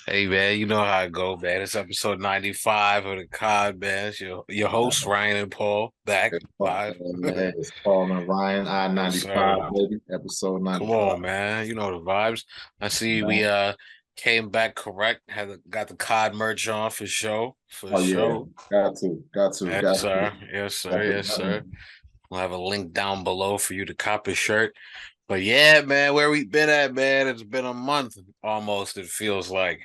Hey man, you know how I go, man. It's episode 95 of the COD, man. It's your host, Ryan and Paul, back live. It's Paul and Ryan, Yes, I-95, sir. baby, episode Come 95. on, man. You know the vibes. I see we Man. came back correct, got the COD merch on for show. For Oh yeah, show. Yes, got to. sir. Yes, sir. Got Yes, sir. to. We'll have a link down below for you to cop a shirt. But yeah, man, where we been at, man? It's been a month almost, it feels like.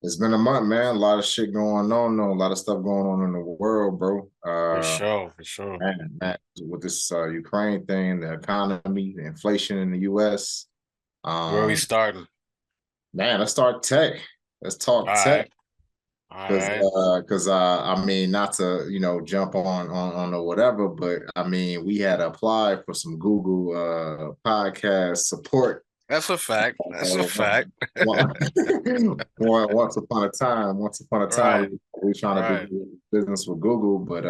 It's been a month, man. A lot of shit going on, though. A lot of stuff going on in the world, bro. For sure, for sure. Man, with this Ukraine thing, the economy, the inflation in the U.S. Where are we Um, starting? man, let's start tech. Let's All talk tech. right. All Because, right. I mean, not to jump on the whatever, but I mean, we had applied for some Google podcast support. That's a fact. That's a Once, fact. once upon a time, Right. we were trying to Right. do business with Google, but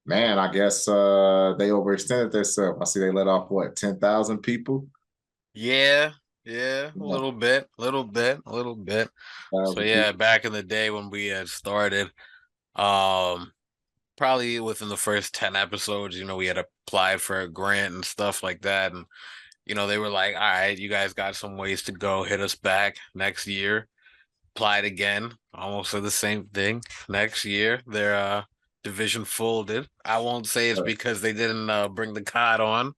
man, I guess they overextended themselves. I see they let off what 10,000 people. Yeah. Yeah. A Yeah, little bit. Little bit. A little bit. So 1,000 yeah, people. back in the day when we had started, um, probably within the first 10 episodes, we had applied for a grant and stuff like that. And, they were like, all right, you guys got some ways to go. Hit us back next year. Applied again. Almost said the same thing. Next year, their division folded. I won't say it's because they didn't bring the cod on,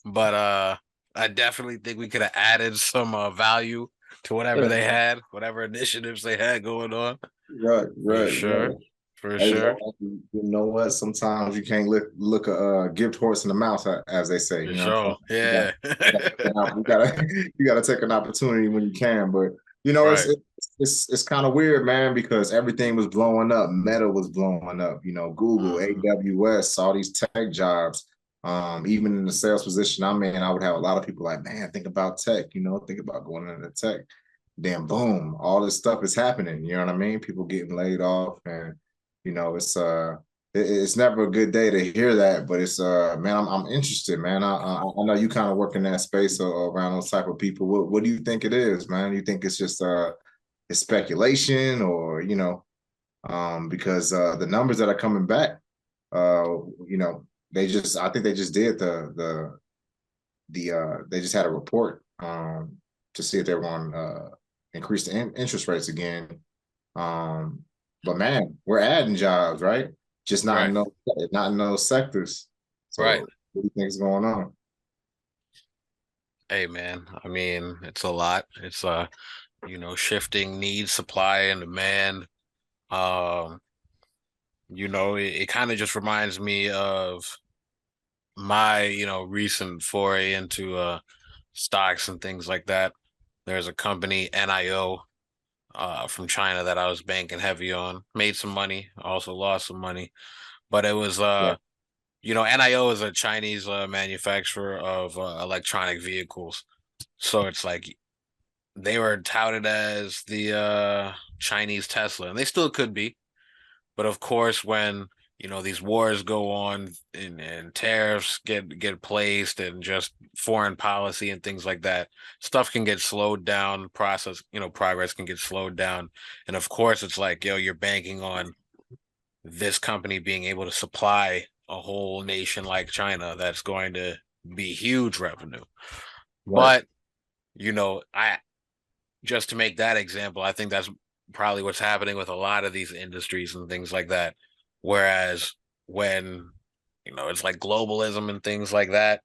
but I definitely think we could have added some value to whatever they had, whatever initiatives they had going on. For Right. sure. For Hey, sure. you know what? Sometimes you can't look a gift horse in the mouth, as they say. For You know what I'm saying? sure. Yeah. You gotta you gotta take an opportunity when you can. But Right. it's kind of weird, man, because everything was blowing up. Meta was blowing up. Google, Mhm. AWS, all these tech jobs. Even in the sales position I'm in, I would have a lot of people like, man, think about tech. Think about going into tech. Then boom, all this stuff is happening. You know what I mean? People getting laid off, and it's never a good day to hear that. But it's man, I'm interested, man. I know you kind of work in that space around those type of people. What do you think it is, man? You think it's just it's speculation, or because the numbers that are coming back, I think they just did they just had a report to see if they were going to increase the interest rates again. Um, but man, we're adding jobs, right? Just Right. not in those sectors. Right. So what do you think is going on? Hey man, I mean, it's a lot. It's shifting needs, supply and demand. Um, it kind of just reminds me of my, recent foray into stocks and things like that. There's a company, NIO, from China that I was banking heavy on. Made some money, also lost some money. But it was Yeah, NIO is a Chinese manufacturer of electronic vehicles. So it's like they were touted as the Chinese Tesla, and they still could be. But of course, when these wars go on and tariffs get placed and just foreign policy and things like that, stuff can get slowed down. Progress can get slowed down, and of course, it's like you're banking on this company being able to supply a whole nation like China that's going to be huge revenue. right. But I just to make that example, I think that's probably what's happening with a lot of these industries and things like that. Whereas when, it's like globalism and things like that,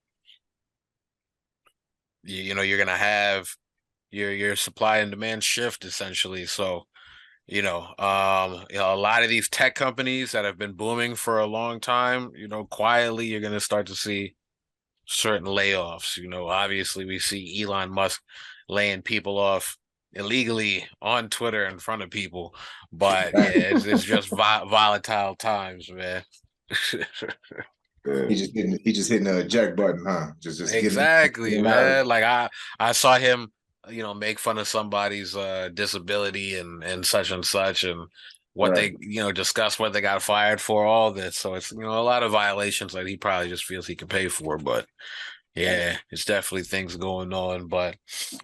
you're gonna have your supply and demand shift essentially. So, a lot of these tech companies that have been booming for a long time, quietly you're gonna start to see certain layoffs. Obviously we see Elon Musk laying people off illegally on Twitter in front of people, but yeah, it's just volatile times, man. He just hitting the eject button, huh? Just Exactly, getting out of man. Like I saw him, make fun of somebody's disability and such and what right. they, discuss what they got fired for, all this. So it's, a lot of violations that he probably just feels he can pay for, but Yeah, it's definitely things going on, but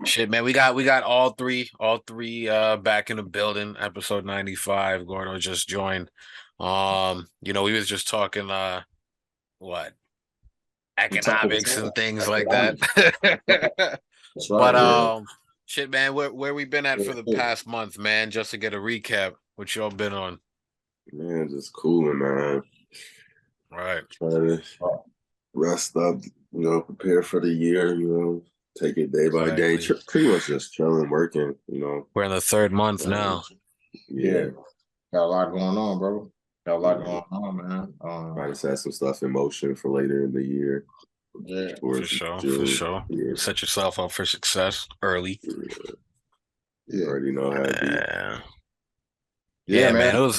shit, man, we got all three back in the building. Episode 95. Gordo just joined. We was just talking what We talking economics and things like that. economics. That's But right. Yeah. shit, man, where we been at Yeah, for the yeah. past month, man, just to get a recap, what y'all been on. Man, just cooling, man. Right. Trying to rest up, prepare for the year, take it day by day. Exactly. Pretty much just chilling, working. We're in the third month Um, now. Yeah. yeah, Got a lot going on, bro. Got a lot going on, man. trying to set some stuff in motion for later in the year, Yeah. For towards sure, for June. sure. Yeah, Set yourself up for success early. you Yeah. already know how it be. Yeah, Yeah, man. man.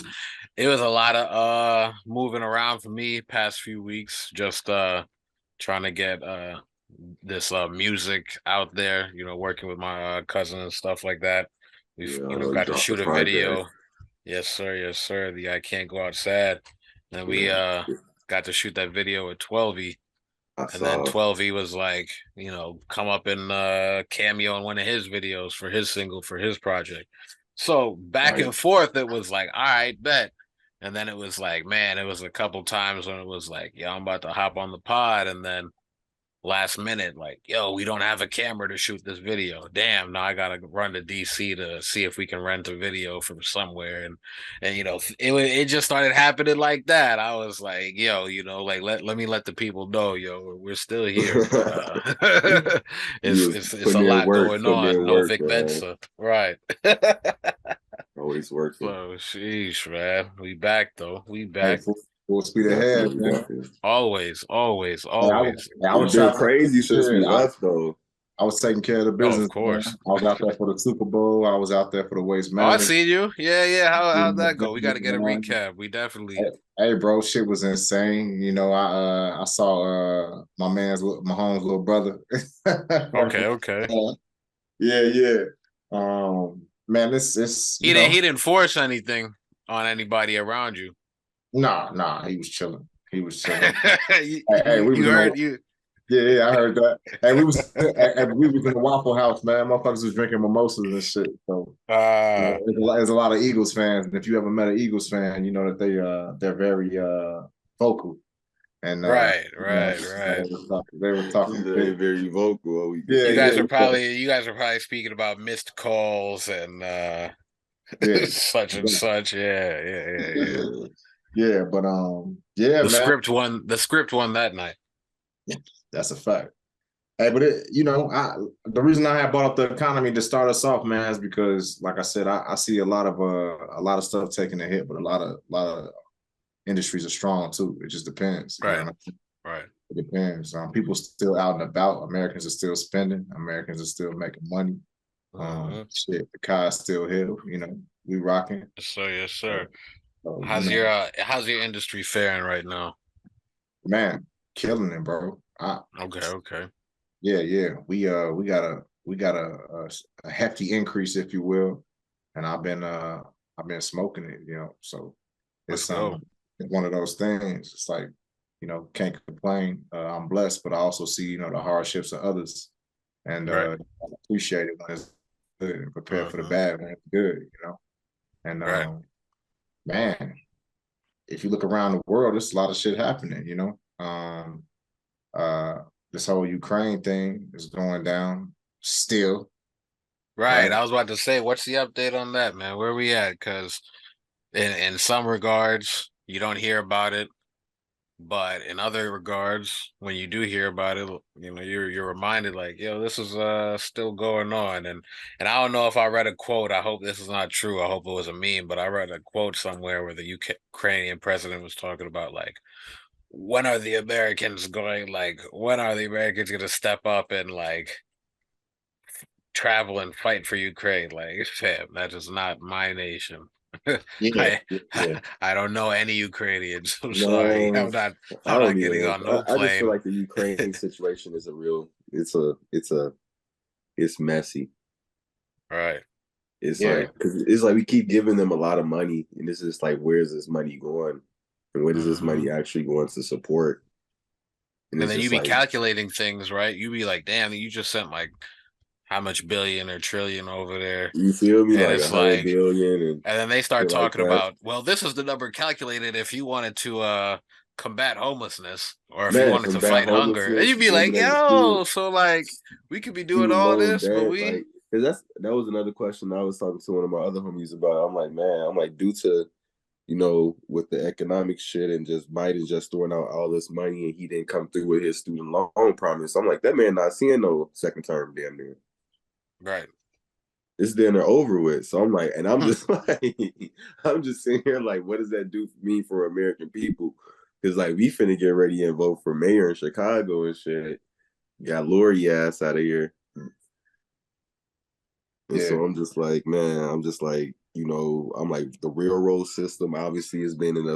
It was a lot of moving around for me past few weeks. Just trying to get this music out there, working with my cousin and stuff like that. We've, I know you got to dropped the shoot a project. video. Yes, sir, yes, sir. The I Can't Go Outside. And we Yeah, got to shoot that video with 12E. I And then saw. 12E was like, come up and cameo in one of his videos for his single for his project. So back Nice. and forth, it was like, all right, bet. And then it was like, man, it was a couple times when it was like, yeah, I'm about to hop on the pod. And then last minute, like, yo, we don't have a camera to shoot this video. Damn, now I gotta run to DC to see if we can rent a video from somewhere. And it just started happening like that. I was like, yo, like let me let the people know, yo, we're still here, but You it's was it's a lot going putting on. in No work, Vic man. Mensa, right? Always working. So sheesh, man. We back though. We Hey, back. full speed ahead, Definitely, man. definitely. Always, always, Hey, always. I It's was been traveling. crazy since we Shit, left, though. I was taking care of the Oh, of business, man. course. I was out there for the Super Bowl. I was out there for the Waste Oh, I Management. see you. Yeah, yeah. How'd that go? We got to get a Man. recap. We definitely. Hey, bro, shit was insane. I saw my home's little brother. Okay, okay. Yeah, yeah. Man, this He didn't force anything on anybody around you. nah, he was chilling. He was chilling. you, Hey, you we you was in a heard you. yeah, I heard that. Hey, we was in the Waffle House, man. Motherfuckers was drinking mimosas and shit. So Uh, there's a lot of Eagles fans, and if you ever met an Eagles fan, you know that they're very vocal, and right, right, right. they were talking They big. very vocal. What we can Yeah, You say. guys yeah, are probably you guys are probably speaking about missed calls and yeah, such and yeah, such. Yeah, yeah, yeah, yeah. yeah. But yeah, The man, script won. The script won that night. that's a fact. Hey, but the reason I had brought up the economy to start us off, man, is because, like I said, I see a lot of stuff taking a hit, but a lot of industries are strong too. It just depends. You know Right, what I mean? right. It depends. People still out and about. Americans are still spending. Americans are still making money. Mhm. Shit, the car's still here. We rocking. Yes, sir. Yes, Uh, sir. so, How's your industry faring right now? man, killing it, bro. Okay, okay. Yeah. We got a hefty increase, if you will, and I've been smoking it. So Let's it's go. one of those things. It's like can't complain. I'm blessed, but I also see the hardships of others, and Right. appreciate it when it's good and prepare for the Mhm. bad when it's good. And Right. man, if you look around the world, there's a lot of shit happening. Uh, this whole Ukraine thing is going down still, Right. right? I was about to say, what's the update on that, man? Where we at? Because in some regards, you don't hear about it, but in other regards, when you do hear about it, you're reminded like, yo, this is still going on. And I don't know if I read a quote. I hope this is not true. I hope it was a meme, but I read a quote somewhere where the Ukrainian president was talking about like when are the Americans going to step up and like travel and fight for Ukraine? Like, fam, that is not my nation. Yeah, I yeah. I don't know any Ukrainians. I'm sorry. No, I I'm not don't getting even. on no I just feel plane. like the Ukraine situation is a real. It's messy. Right. It's Yeah, like because it's like we keep giving them a lot of money, and it's just like, where's this money going, and where does this Hmm. money actually going to support? And And it's then you just be like, calculating things, right? You be like, damn, you just sent like how much billion or trillion over there. you feel me? And Like it's 100 billion and then they start shit like talking that. about, well, this is the number calculated if you wanted to combat homelessness or if you Man, wanted to combat fight hunger. And homelessness, you'd be like, eliminate food, yo, so like we could be doing student all loan this, but debt, we like, because that was another question I was talking to one of my other homies about. I'm like, man, I'm like, due to with the economic shit and just Biden just throwing out all this money and he didn't come through with his student loan promise. I'm like, that man not seeing no second term damn near. right. It's damn near over with. So I'm like, and I'm just like, I'm just sitting here like, what does that do for me for American people? Because like we finna get ready and vote for mayor in Chicago and shit. Got Lori ass out of here. And Yeah, so I'm just like, man, I'm just like, I'm like the railroad system obviously has been in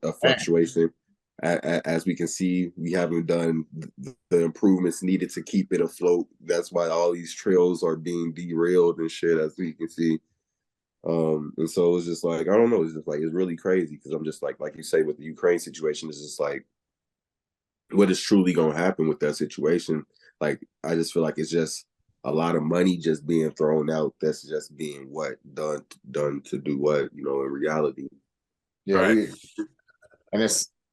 a fluctuation. As we can see, we haven't done the improvements needed to keep it afloat. That's why all these trails are being derailed and shit, as we can see. And so it's just like, I don't know, it's just like it's really crazy because I'm just like you say with the Ukraine situation, it's just like what is truly gonna happen with that situation. Like I just feel like it's just a lot of money just being thrown out. That's just being what done to do what in reality. yeah, Right. and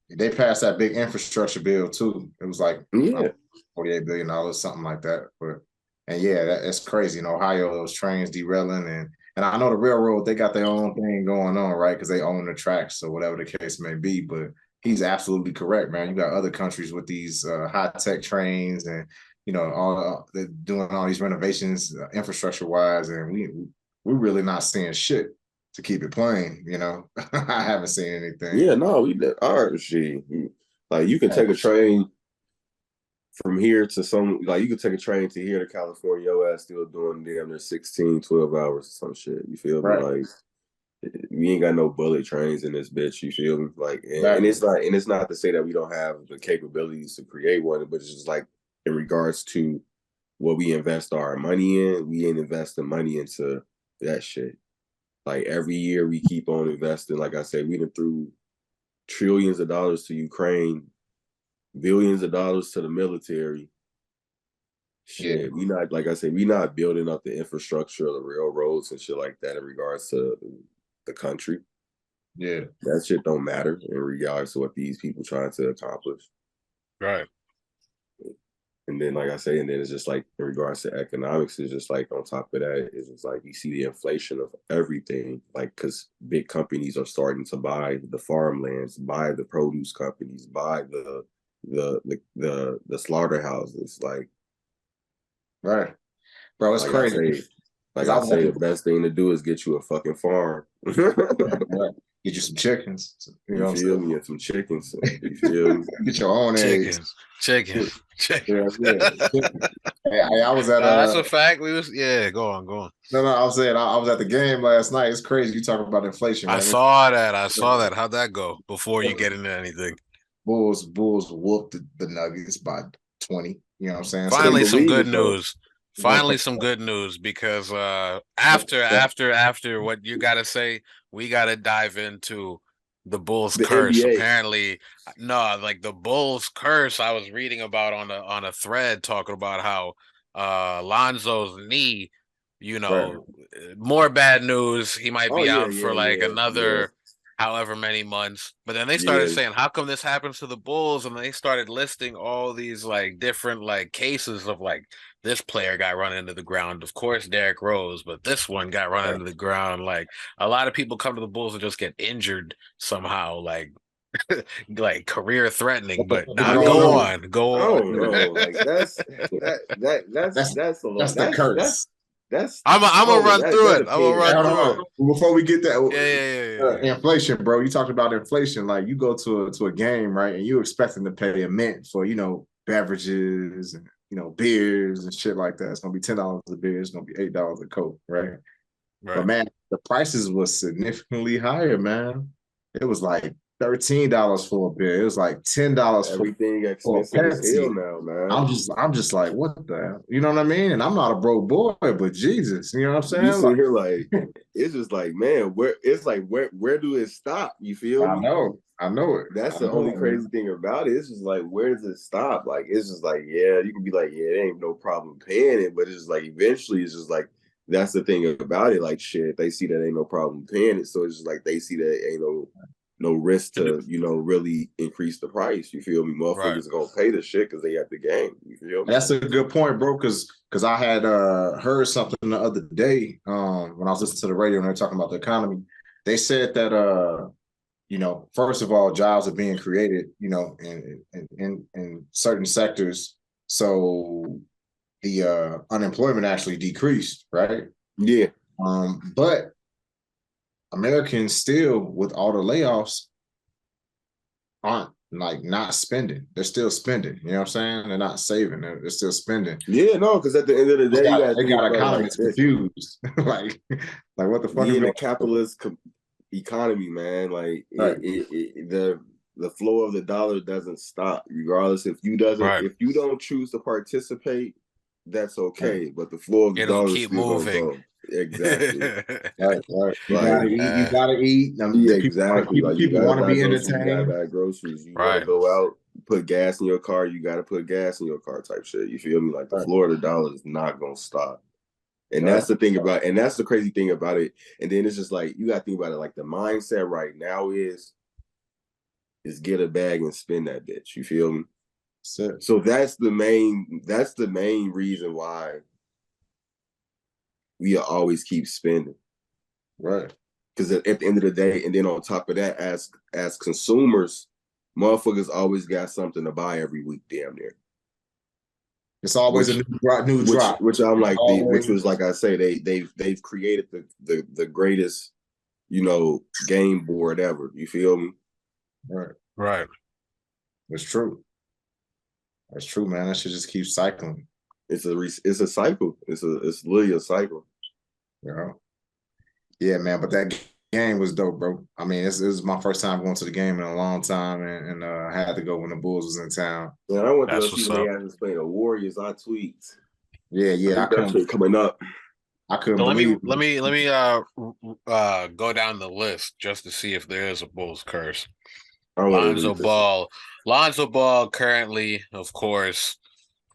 they passed that big infrastructure bill too. It was like Yeah, $48 billion, something like that. But and yeah, that's crazy. In Ohio, those trains derailing, and I know the railroad, they got their own thing going on, right? Because they own the tracks, so whatever the case may be. But he's absolutely correct, man. You got other countries with these high tech trains, and all they're doing all these renovations, infrastructure wise, and we're really not seeing shit. To keep it plain, I haven't seen anything. yeah. No, we did our shit. Like you can take a train from here to you could take a train to here to California, your ass still doing damn near 16, 12 hours or some shit. You feel me? Right. Like we ain't got no bullet trains in this bitch. You feel me? Like, and Exactly. it's not to say that we don't have the capabilities to create one, but it's just like in regards to what we invest our money in, we ain't investing money into that shit. Like every year we keep on investing. Like I said, we done threw trillions of dollars to Ukraine, billions of dollars to the military. Yeah. Shit, we not like I said, we not building up the infrastructure of the railroads and shit like that in regards to the country. Yeah. That shit don't matter in regards to what these people trying to accomplish. Right. And then, like I say, and then it's just like in regards to economics, it's just like on top of that, it's just like you see the inflation of everything, like because big companies are starting to buy the farmlands, buy the produce companies, buy the slaughterhouses. Right. Bro, it's Like I crazy. say, like Because I I was say, at the best thing to do is get you a fucking farm. right. Get you some chickens. You You know what feel I'm me? And some chickens. saying? You feel me? Get your own eggs. Chickens. Chickens. Yeah, Chickens. yeah. Hey, I was at That's a fact. Go on, go on. no, I was saying I was at the game last night. It's crazy. You talk about inflation, I right? saw that. I saw that. How'd that go? Before you get into anything. Bulls whooped the Nuggets by 20. You know what I'm saying? So Couldn't Finally, some believe good it though. news. Finally, some good news because after what you gotta say, we gotta dive into the Bulls The curse. NBA, Apparently, no, like the Bulls curse. I was reading about on a thread talking about how Lonzo's knee, right. more bad news. He might oh be yeah, out yeah, for like yeah, yeah, another however many months. But then they started yeah. saying, how come this happens to the Bulls? And they started listing all these like different like cases of like this player got run into the ground. Of course, Derrick Rose, but this one got run Right. into the ground. Like a lot of people come to the Bulls and just get injured somehow, like career threatening. But People now don't go know. on, I go don't on. know. Like That's that's a lot. that's the curse. That's I'm gonna oh run through that it. I'm gonna opinion. Hey, run hold through on. it. Before we get that, Yeah, yeah, yeah, yeah. inflation, bro. You talked about inflation. Like you go to a game, right, and you expecting to pay a mint for beverages and beers and shit like that. It's gonna be $10 a beer. It's gonna be $8 a coke, right? But Right. man, the prices was significantly higher, man. It was like $13 for a beer. It was like $10 Everything for a expensive as hell Pepsi. now, man. I'm just like, what the hell? You know what I mean? And I'm not a broke boy, but Jesus, you know what I'm You saying? sit Like, here like it's just like, man, where do it stop? You feel me? I know it. That's I the know only it, man. crazy thing about it. It's just like, where does it stop? Like, it's just like, yeah, you can be like, yeah, it ain't no problem paying it, but it's just like eventually it's just like that's the thing about it. Like shit, they see that ain't no problem paying it. So it's just like they see that ain't no risk to, really increase the price. You feel me? Right. Motherfuckers are gonna pay the shit because they at the game. You feel me? That's a good point, bro. Because I had heard something the other day when I was listening to the radio and they're talking about the economy. They said that first of all, jobs are being created, in certain sectors. So the unemployment actually decreased, right? Yeah. But Americans still, with all the layoffs, aren't like not spending. They're still spending. You know what I'm saying? They're not saving. They're still spending. Yeah, no, because at the end of the day, you gotta They think got about it like economists this. confused. like what the fuck We is in a going capitalist economy, man. Like Right. the flow of the dollar doesn't stop, regardless. If you don't choose to participate, that's okay. But the flow of the It'll dollar is keep still gonna moving. go. Exactly. Right. You Like gotta eat. You gotta eat. yeah, The exactly. Like you people gotta want to buy be groceries, you gotta entertained. buy groceries. You want to Right. go out, put gas in your car, you gotta put gas in your car type shit. You feel me? Like the Right. flow of the dollar is not gonna stop. And Right. that's the thing about, and that's the crazy thing about it. And then it's just like you got to think about it. Like the mindset right now is get a bag and spend that bitch. You feel me? So that's the main reason why we always keep spending. Right. Because at the end of the day, and then on top of that, as consumers, motherfuckers always got something to buy every week, damn near. It's always a new drop. Which I'm like, which was like I say, they've created the greatest, game board ever. You feel me? Right. Right. It's true. That's true, man. That should just keep cycling. It's a cycle. It's literally a cycle. Yeah, man. But that game was dope, bro. I mean, this is my first time going to the game in a long time, and I had to go when the Bulls was in town. Man, I went to That's go see what's when they up. had to play the Warriors. I tweaked. Yeah. I that shit coming up. I couldn't So believe let me go down the list just to see if there is a Bulls curse. Lonzo Ball currently, of course,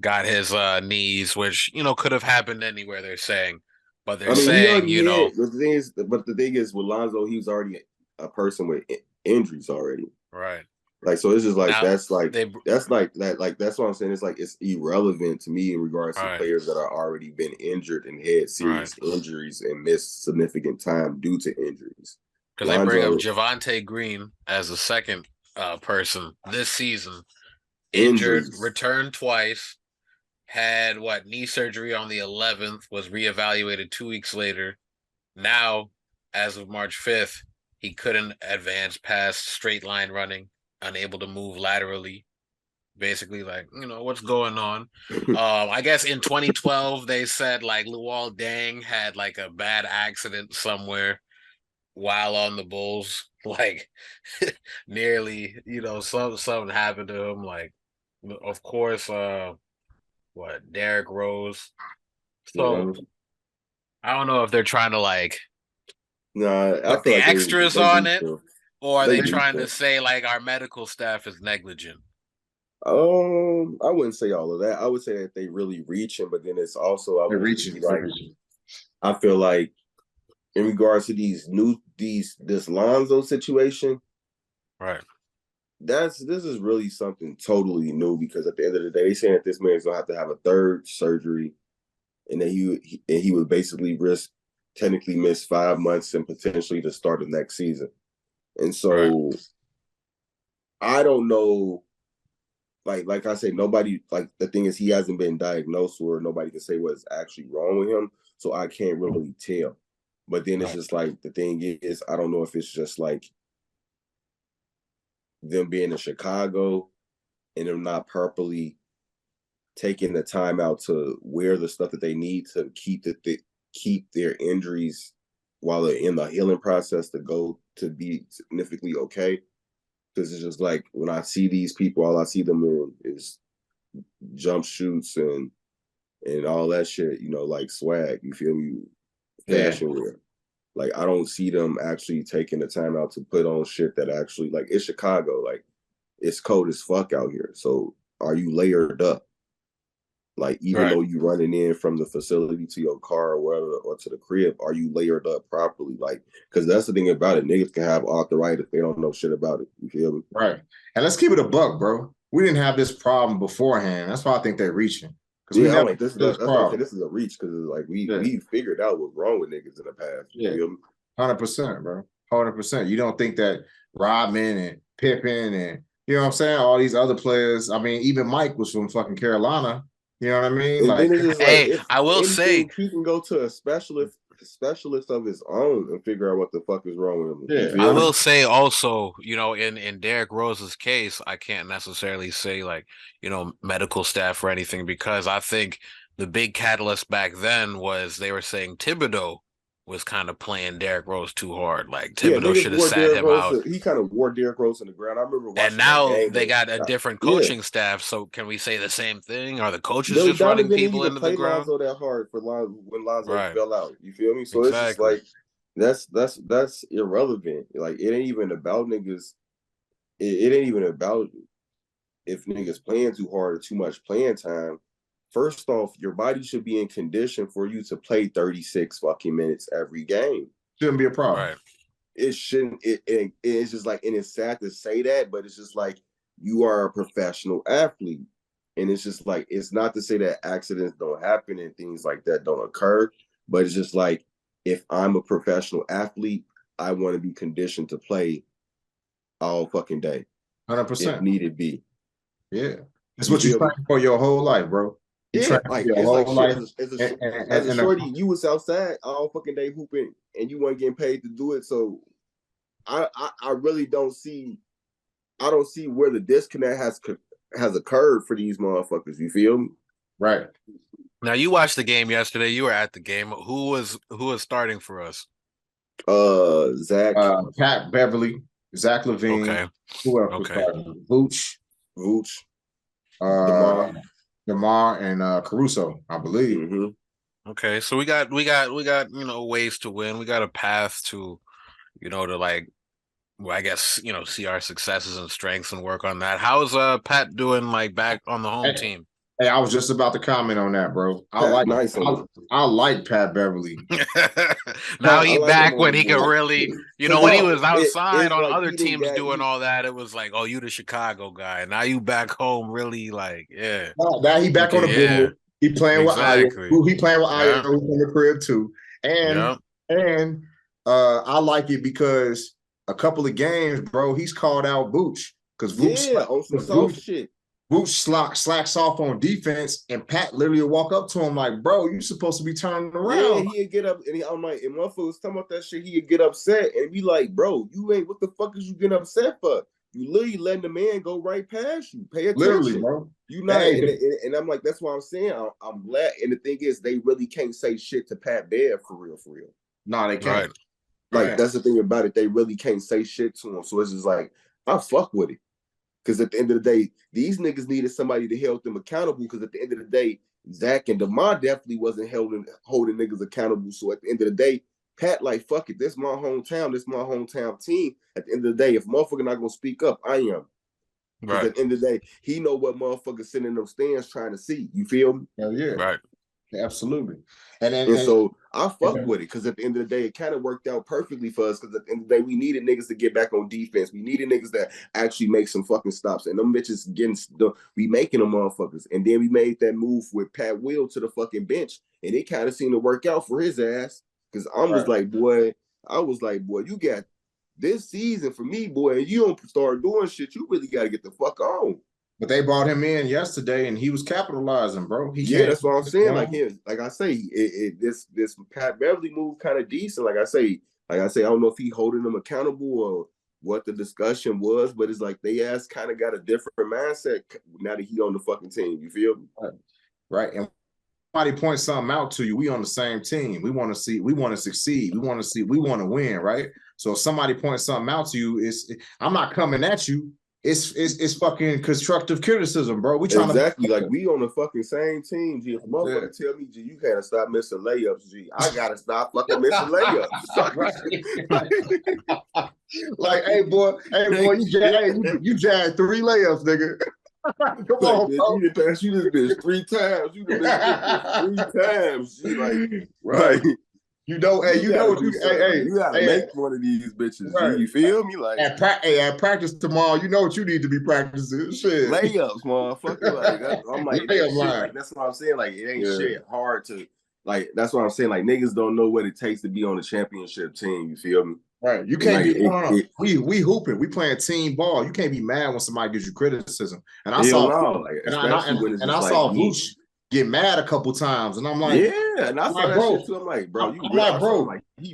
got his knees, which could have happened anywhere. They're saying, but they're he saying already had. The thing is, with Lonzo, he was already a person with injuries already. Right. Like, so it's just like Now, that's like that. Like that's what I'm saying. It's like it's irrelevant to me in regards to players that are already been injured and had serious injuries and missed significant time due to injuries. Because they bring up Javonte Green as a second person this season, injured, returned twice, had knee surgery on the 11th, was reevaluated 2 weeks later. Now, as of March 5th, he couldn't advance past straight line running, unable to move laterally. Basically, like, what's going on? I guess in 2012, they said like Luol Deng had like a bad accident somewhere while on the Bulls. Like nearly, something happened to him. Like, of course, Derrick Rose. So I don't know if they're trying to like put the extras on it, or are they trying to say like our medical staff is negligent? I wouldn't say all of that. I would say that they really reaching, but then it's also reaching. I feel like in regards to this Lonzo situation, right? This is really something totally new because at the end of the day, they saying that this man's gonna have to have a third surgery, and that he would basically risk technically miss 5 months and potentially to start the next season. And so I don't know. Like I say, nobody, like the thing is he hasn't been diagnosed or nobody can say what's actually wrong with him. So I can't really tell. But then it's just like the thing is, I don't know if it's just like them being in Chicago and them not properly taking the time out to wear the stuff that they need to keep their injuries while they're in the healing process to go to be significantly okay. Because it's just like when I see these people, all I see them in is jump shoots and all that shit, you know, like swag, you feel me? Yeah. Fashion wear. Like I don't see them actually taking the time out to put on shit that actually like it's Chicago. Like it's cold as fuck out here. So are you layered up? Like even Right. though you running in from the facility to your car or whatever or to the crib, are you layered up properly? Like, because that's the thing about it. Niggas can have arthritis if they don't know shit about it. You feel me? Right. And let's keep it a buck, bro. We didn't have this problem beforehand. That's why I think they're reaching. Because we Yeah, I'm never like had this. this That's what I'm saying. problem. This is a reach because it's like Yeah. we figured out what's wrong with niggas in the past. You Yeah. feel me? 100%, bro. 100%. You don't think that Rodman and Pippen and you know what I'm saying? All these other players. I mean, even Mike was from fucking Carolina. You know what I mean? And Like, then it's just like Hey, if I will say, anything, he can go to a specialist of his own and figure out what the fuck is wrong with him. You yeah, I feel me? will say also, you know, in Derrick Rose's case, I can't necessarily say like, you know, medical staff or anything because I think the big catalyst back then was they were saying Thibodeau was kind of playing Derrick Rose too hard. Like Yeah, Thibodeau niggas should have wore sat Derrick him Rose. out. He kind of wore Derrick Rose in the ground. I remember And watching that now game. they got a different Yeah, coaching staff. So can we say the same thing? Are the coaches Billy just running Donovan didn't people even into the play ground? Lonzo that hard for when Lonzo Right. fell out. You feel me? So it's just Exactly. like that's irrelevant. Like it ain't even about niggas. It ain't even about if niggas playing too hard or too much playing time. First off, your body should be in condition for you to play 36 fucking minutes every game. shouldn't be a problem. Right. It shouldn't. It's just like, and it's sad to say that, but it's just like you are a professional athlete, and it's just like it's not to say that accidents don't happen and things like that don't occur, but it's just like if I'm a professional athlete, I want to be conditioned to play all fucking day if 100%. needed be. Yeah. It's You what you feel me? train for your whole life, bro. You Yeah, train for like your it's like whole shit life. as a And shorty, you was outside all fucking day hooping, and you weren't getting paid to do it. So I really don't see. I don't see where the disconnect has occurred for these motherfuckers. You feel me? right. Now you watched the game yesterday. You were at the game. Who was starting for us? Zach, Pat Beverly, Zach Levine. Okay. Who else was Okay. starting? Vooch, Vooch, uh, DeMar. DeMar, and Caruso, I believe. Mm-hmm. Okay. So we got, you know, ways to win. We got a path to, you know, to like well, I guess, you know, see our successes and strengths and work on that. How's Pat doing like back on the home Hey, team? hey, I was just about to comment on that, bro. Pat, nice. I like Pat Beverly. Now I he like him back on when the he could board really, you know, because when he was outside it's on like other he didn't teams get doing all that, it was like, oh, you the Chicago guy. Now you back home, really, like, yeah, Now he back on the yeah, board. He playing with Aya. exactly, He playing with Aya yeah, who's in the crib too. And yeah, and I like it because a couple of games, bro, he's called out Vooch because on some soft shit. Vooch slacks off on defense, and Pat literally will walk up to him like, "Bro, you supposed to be turning Yeah, around." he'd get up and I'm like, and motherfuckers talking about that shit, he'd get upset and be like, bro, you ain't what the fuck is you getting upset for? You literally letting the man go right past you. Pay Literally, attention. bro. You not Hey, and I'm like, that's what I'm saying. I'm glad. And the thing is, they really can't say shit to Pat Bear for real, for real. no, they right, can't. Like Right. that's the thing about it. They really can't say shit to him. So it's just like, I fuck with it. Because at the end of the day, these niggas needed somebody to hold them accountable. Because at the end of the day, Zach and DeMar definitely wasn't holding niggas accountable. So at the end of the day, Pat like, fuck it, this my hometown, this my hometown team. At the end of the day, if motherfucker not gonna speak up, I am. Because right, at the end of the day, he know what motherfuckers sitting in them stands trying to see. You feel me? Hell yeah. right. Absolutely. And And and, so I fuck and with it because at the end of the day, it kind of worked out perfectly for us. Because at the end of the day, we needed niggas to get back on defense. We needed niggas that actually make some fucking stops. And them bitches we making them motherfuckers. And then we made that move with Pat Will to the fucking bench, and it kind of seemed to work out for his ass. Because I was like, boy, you got this season for me, boy. And you don't start doing shit, you really got to get the fuck on. but they brought him in yesterday, and he was capitalizing, bro. He Yeah, came. that's what I'm saying. Like him, like I say, this Pat Beverly move kind of decent. Like I say, I don't know if he holding them accountable or what the discussion was, but it's like they ass kind of got a different mindset now that he on the fucking team. You feel me? Right. And somebody points something out to you, we on the same team. We want to succeed. We want to win, right? So if somebody points something out to you, I'm not coming at you. It's fucking constructive criticism, bro. We trying exactly like we on the fucking same team. G, if motherfucker tell me, G, you gotta stop missing layups, G, I gotta stop fucking missing layups. Like, hey boy, you jagged 3 layups, nigga. Come on, bitch, bro. you done passed you this bitch 3 times. You done missed this bitch 3 times. G, like, right. You know, hey, you gotta make one of these bitches. Right. G, you feel me? Like at practice tomorrow, you know what you need to be practicing. Shit. Layups, motherfucker. Like I'm like, that's what I'm saying. Like, it ain't shit hard to that's what I'm saying. Like, niggas don't know what it takes to be on the championship team. You feel me? Right. You can't we hooping. We playing team ball. You can't be mad when somebody gives you criticism. And I saw Vooch get mad a couple times, and I'm like, yeah, and I saw that shit too. I'm like, bro, he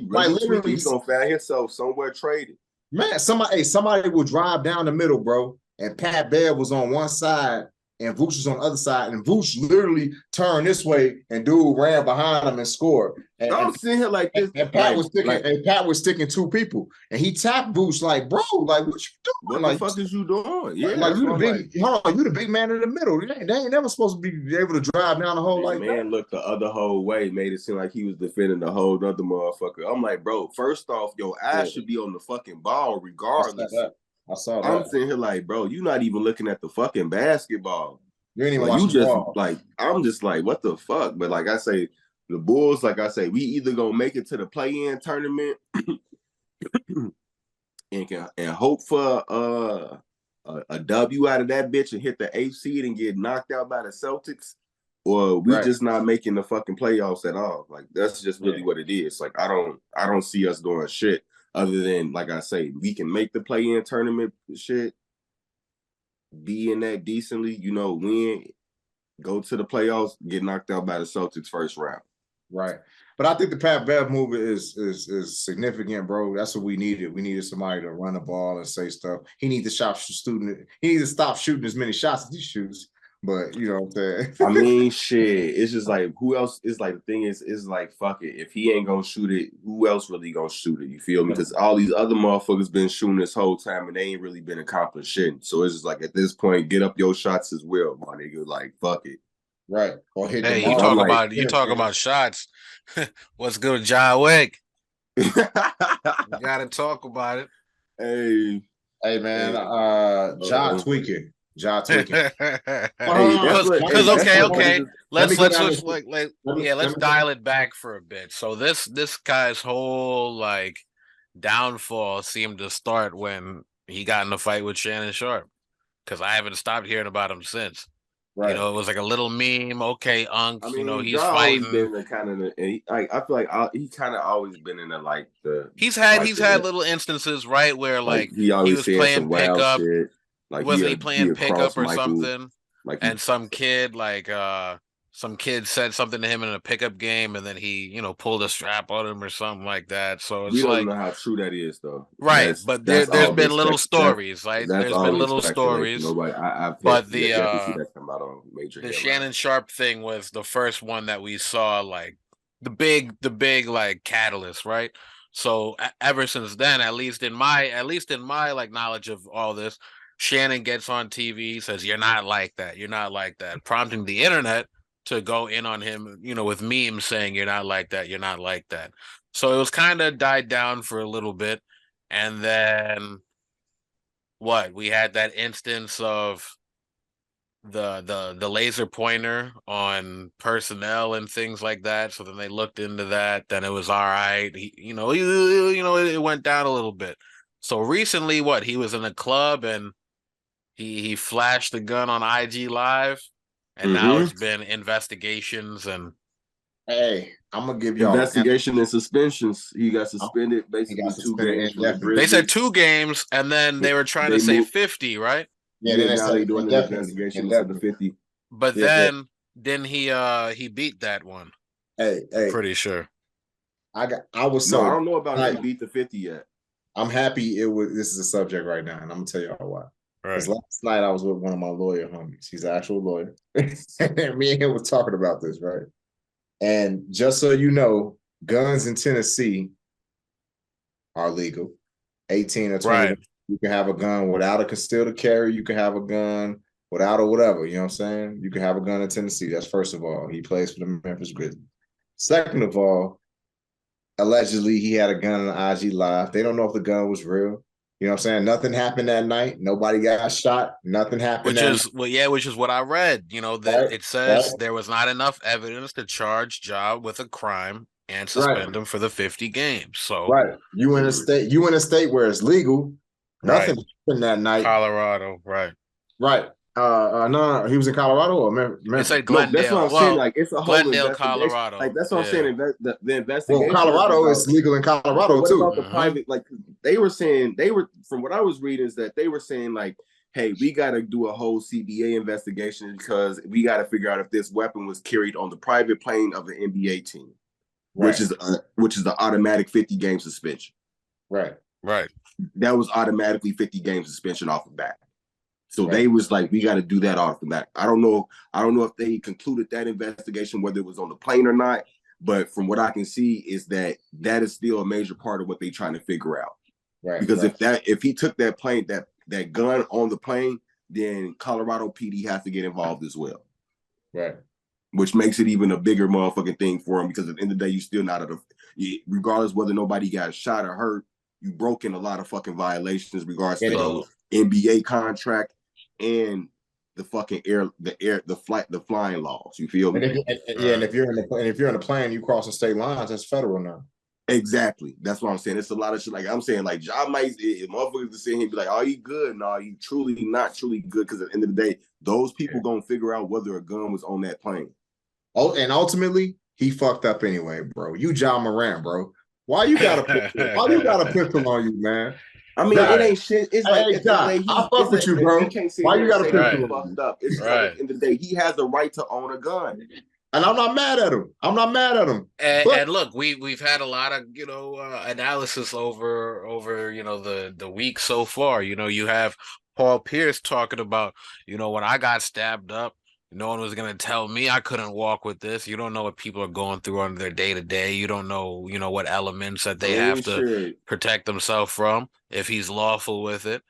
literally gonna find himself somewhere traded. Man, somebody will drive down the middle, bro, and Pat Bev was on one side and Vooch was on the other side, and Vooch literally turned this way, and dude ran behind him and scored. And I'm sitting here like this, and Pat was sticking 2 people, and he tapped Vooch like, bro, like, what you doing? What the fuck is you doing? Yeah, like you the big man in the middle. They ain't never supposed to be able to drive down the hole like that. Man looked the other whole way, made it seem like he was defending the whole other motherfucker. I'm like, bro, first off, your eyes should be on the fucking ball regardless. I saw that. I'm sitting here like, bro, you're not even looking at the fucking basketball. You ain't even watching the ball. Like, I'm just like, what the fuck? But like I say, the Bulls, like I say, we either gonna make it to the play-in tournament and hope for a W out of that bitch and hit the 8th seed and get knocked out by the Celtics, or we just not making the fucking playoffs at all. Like, that's just really what it is. Like, I don't see us doing shit other than, like I say, we can make the play-in tournament shit, be in that decently, win, go to the playoffs, get knocked out by the Celtics first round. Right. But I think the Pat Bev move is significant, bro. That's what we needed. We needed somebody to run the ball and say stuff. He needs to stop shooting as many shots as he shoots. But you know what I'm saying? I mean, shit. It's just like, who else is like, the thing is like, fuck it. If he ain't gonna shoot it, who else really gonna shoot it? You feel me? Because all these other motherfuckers been shooting this whole time and they ain't really been accomplishing. So it's just like, at this point, get up your shots as well, my nigga. Like, fuck it. Right. Or hit the ball. You talk about shots. What's good, John Wick? You gotta talk about it. Hey man, John tweaking. John tweaking. Because okay. Let's dial it back for a bit. So this guy's whole like downfall seemed to start when he got in a fight with Shannon Sharp. Because I haven't stopped hearing about him since. Right. It was like a little meme. Okay, Unc, I mean, he's fighting. Been I feel like he kind of always been in the He's had little instances, right, where like he was playing pickup. Like, wasn't he playing pickup or something? Like, and some kid said something to him in a pickup game, and then he, pulled a strap on him or something like that. So it's don't know how true that is, though. Right, but there's been little stories, right? There's been little stories. Nobody, but the Shannon Sharp thing was the first one that we saw, like the big like catalyst, right? So ever since then, at least in my like knowledge of all this, Shannon gets on TV, says, "You're not like that. You're not like that," prompting the internet to go in on him, with memes saying, "You're not like that. You're not like that." So it was kind of died down for a little bit. And then we had that instance of the laser pointer on personnel and things like that. So then they looked into that. Then it was all right. It went down a little bit. So recently, he was in a club and he flashed the gun on IG Live, and now it's been investigations and. Hey, I'm gonna give y'all investigation and suspensions. He got suspended basically 2 games. They said 2 games, and then they were trying to say 50, right? Yeah, now they doing the investigation to the 50. But then he beat that one. Hey, pretty sure. I don't know about if he beat the 50 yet. I'm happy this is a subject right now, and I'm gonna tell y'all why. Because last night I was with one of my lawyer homies. He's an actual lawyer. And me and him was talking about this, right? And just so you know, guns in Tennessee are legal. 18 or 21. Right. You can have a gun without a concealed carry. You can have a gun without or whatever. You know what I'm saying? You can have a gun in Tennessee. That's first of all. He plays for the Memphis Grizzlies. Second of all, allegedly he had a gun in the IG Live. They don't know if the gun was real. You know what I'm saying? Nothing happened that night. Nobody got shot. Nothing happened Which is which is what I read. You know, that right, it says there was not enough evidence to charge Ja with a crime and right, suspend him for the 50 games. So right. You in a state where it's legal. right. Nothing happened that night. Colorado, right. Right. No, he was in Colorado or It Memphis. said No, that's what Glendale. I'm saying. Well, Like it's a whole Glendale, investigation. Like Colorado. that's what I'm saying. The Well, investigation is Colorado about. is legal in But Colorado what too. about the private? Like they were saying, from what I was reading is that they were saying like, hey, we got to do a whole CBA investigation because we got to figure out if this weapon was carried on the private plane of the NBA team, Right. which is the automatic 50-game suspension. Right. Right. That was automatically 50-game suspension off the bat. So Right. they was like, we got to do that off the bat. I don't know if they concluded that investigation, whether it was on the plane or not. But from what I can see is that is still a major part of what they're trying to figure out. Right. Because right. if he took that plane, that gun on the plane, then Colorado PD has to get involved as well. Right. Which makes it even a bigger motherfucking thing for him because at the end of the day, you still not regardless whether nobody got shot or hurt, you broke in a lot of fucking violations regards to the NBA contract and the fucking the flying laws. You feel me? And if you're in a plane, you crossing state lines, that's federal now. Exactly. That's what I'm saying. It's a lot of shit. Like I'm saying, like Ja might motherfuckers to sit here and be like, "Are you good?" No, you truly not truly good because at the end of the day, those people gonna figure out whether a gun was on that plane. Oh, and ultimately, he fucked up anyway, bro. You Ja Morant, bro. Why you got a pistol? Why you got a pistol on you, man? I mean, it ain't shit. It's hey, like I fuck with you, bro. Why you got a pistol? Fucked up. It's like at the end of the day, he has the right to own a gun. And I'm not mad at him. And look, we've had a lot of analysis over the week so far. You have Paul Pierce talking about when I got stabbed up, no one was gonna tell me I couldn't walk with this. You don't know what people are going through on their day to day. You don't know what elements that they have to protect themselves from if he's lawful with it.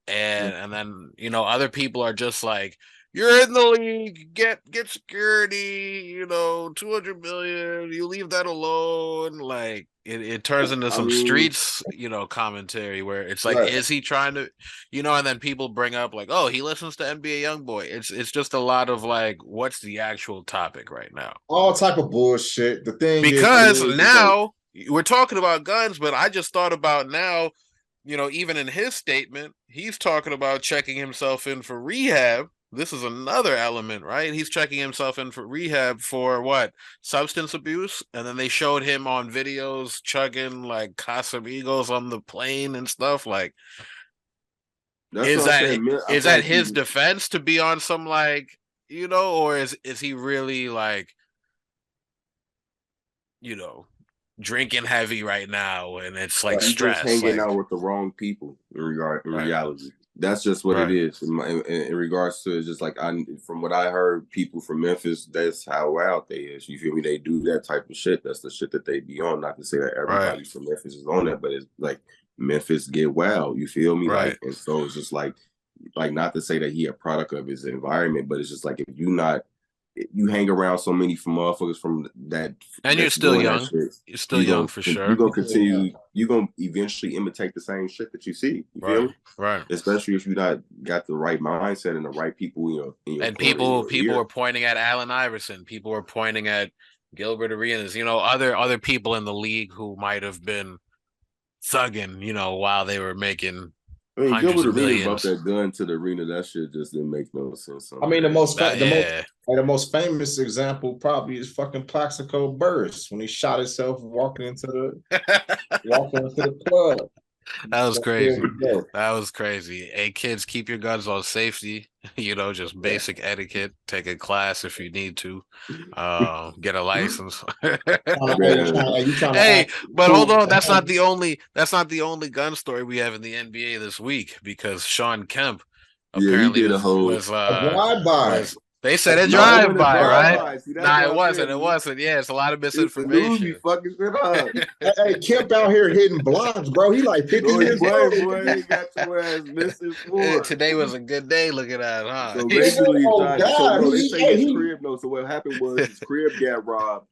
And then other people are just like, you're in the league, get security, 200 million, you leave that alone. Like it turns into some streets commentary where it's like, is he trying to and then people bring up like, oh, he listens to NBA Youngboy. It's just a lot of like, what's the actual topic right now? All type of bullshit. The thing because now we're talking about guns, but I just thought about now, even in his statement, he's talking about checking himself in for rehab. This is another element, right? He's checking himself in for rehab for what? Substance abuse. And then they showed him on videos chugging like Casamigos on the plane and stuff. Like, is that his defense to be on some like, or is he really like, drinking heavy right now, and it's like stress. Just hanging out with the wrong people in reality. That's just what it is. In regards to, it's just like from what I heard, people from Memphis, that's how wild they is. You feel me? They do that type of shit. That's the shit that they be on. Not to say that everybody from Memphis is on that, but it's like Memphis get wild. You feel me? Like, and so it's just like not to say that he a product of his environment, but it's just like if you hang around so many from motherfuckers from that, and you're still young. You're still young for sure. You're gonna continue. You're gonna eventually imitate the same shit that you see. You feel me? Right. Especially if you not got the right mindset and the right people. And people are pointing at Allen Iverson. People are pointing at Gilbert Arenas. Other people in the league who might have been thugging. While they were making. I mean, Gilbert Arenas brought that gun to the arena. That shit just didn't make no sense. I mean, the most famous example probably is fucking Plaxico Burress when he shot himself walking into the club. That was crazy. That was crazy. Hey, kids, keep your guns on safety. Just basic etiquette. Take a class if you need to. Get a license. Hey, but hold on. That's not the only gun story we have in the NBA this week because Sean Kemp apparently They said a No, it wasn't a drive-by, right? drive-by. See, that's Nah, what it I'm wasn't. saying. It wasn't. Yeah, it's a lot of It's the news be misinformation. fucking shit up. Hey, Kemp out here hitting blocks, bro. He like 50 Boy, years old. they got your ass missing for. Today was a good day looking at, huh? So basically, Oh God, they say his he crib. No, so what happened was his crib got robbed,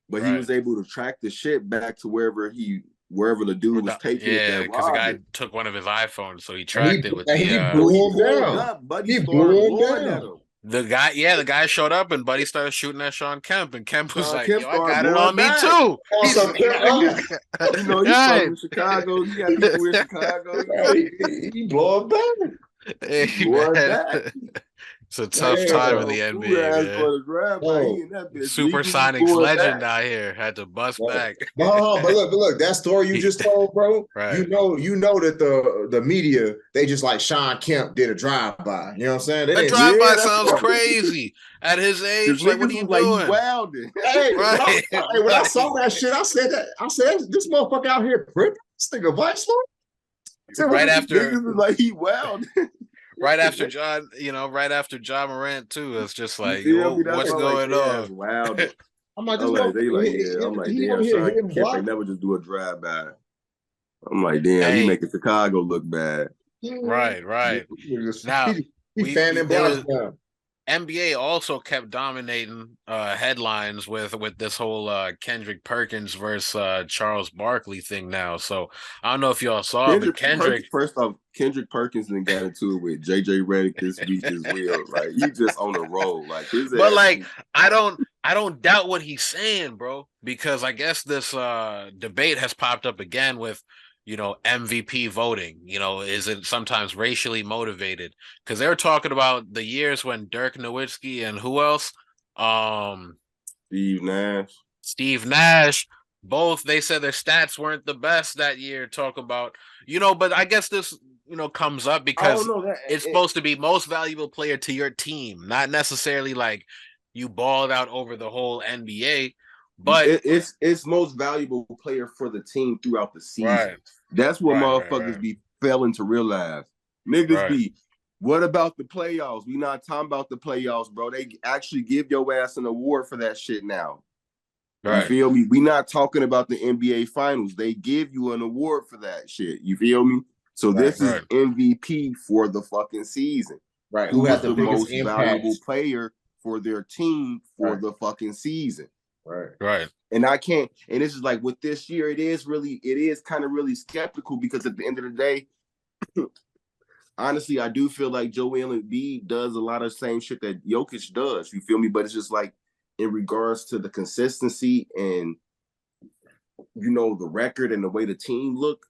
but he Right. was able to track the shit back to wherever the dude was taking it Yeah, that because the robbed guy it. took one of his iPhones, so he and tracked it with he the So he blew him pulled down. up, Buddy He started blew him blowing down. at him. the guy showed up and Buddy started shooting at Sean Kemp, and Kemp was Sean like, Kemp "Yo, I started got it blowing on me back. too." Also, You know, he's Right. from Chicago. He got people in Chicago. he blow him down. Hey, Blowing man. back. It's a tough time in the NBA, man. For the drive, Oh. he in that bitch Supersonics legally legend back. out here had to bust back. No, but look, that story you just told, bro. Right. You know that the media, they just like Sean Kemp did a drive-by. You know what I'm saying? They That didn't. drive-by Yeah, that's sounds what- crazy. At his age, like, what are you like doing? he wilding. Hey, Right. when I saw that shit, I said this motherfucker out here pripping. This nigga Vice Lord. Right after, Niggas was like he wild. right after John, right after John Morant too. It's just like, You feel me? That's what's why, going like, on? that's wild. I'm like, I'm this like, they like, motherfucker, I'm like, he damn, over here Sean hitting Kemp blocks. ain't never just do a drive by. I'm like, damn, he Hey. making Chicago look bad. Right. Now, he fanning blocks down. NBA also kept dominating headlines with this whole Kendrick Perkins versus Charles Barkley thing now. So I don't know if y'all saw, but Kendrick. First off, Kendrick Perkins then got into it with JJ Redick this week as well. Like he just on a roll. Like his But ass, like I don't doubt what he's saying, bro, because I guess this debate has popped up again with MVP voting. Is it sometimes racially motivated? Because they were talking about the years when Dirk Nowitzki and who else? Steve Nash. Both, they said their stats weren't the best that year. Talk about, but I guess this, comes up because it's supposed to be most valuable player to your team, not necessarily like you balled out over the whole NBA. But it's most valuable player for the team throughout the season. Right. That's what motherfuckers be failing to realize. Niggas be, what about the playoffs? We not talking about the playoffs, bro. They actually give your ass an award for that shit now. Right. You feel me? We not talking about the NBA finals. They give you an award for that shit. You feel me? So this is MVP for the fucking season. Right. Who has the most valuable player for their team for the fucking season? Right. And I can't, and this is like with this year, it is kind of really skeptical because at the end of the day, honestly, I do feel like Joel Embiid does a lot of the same shit that Jokic does. You feel me? But it's just like in regards to the consistency and the record and the way the team look,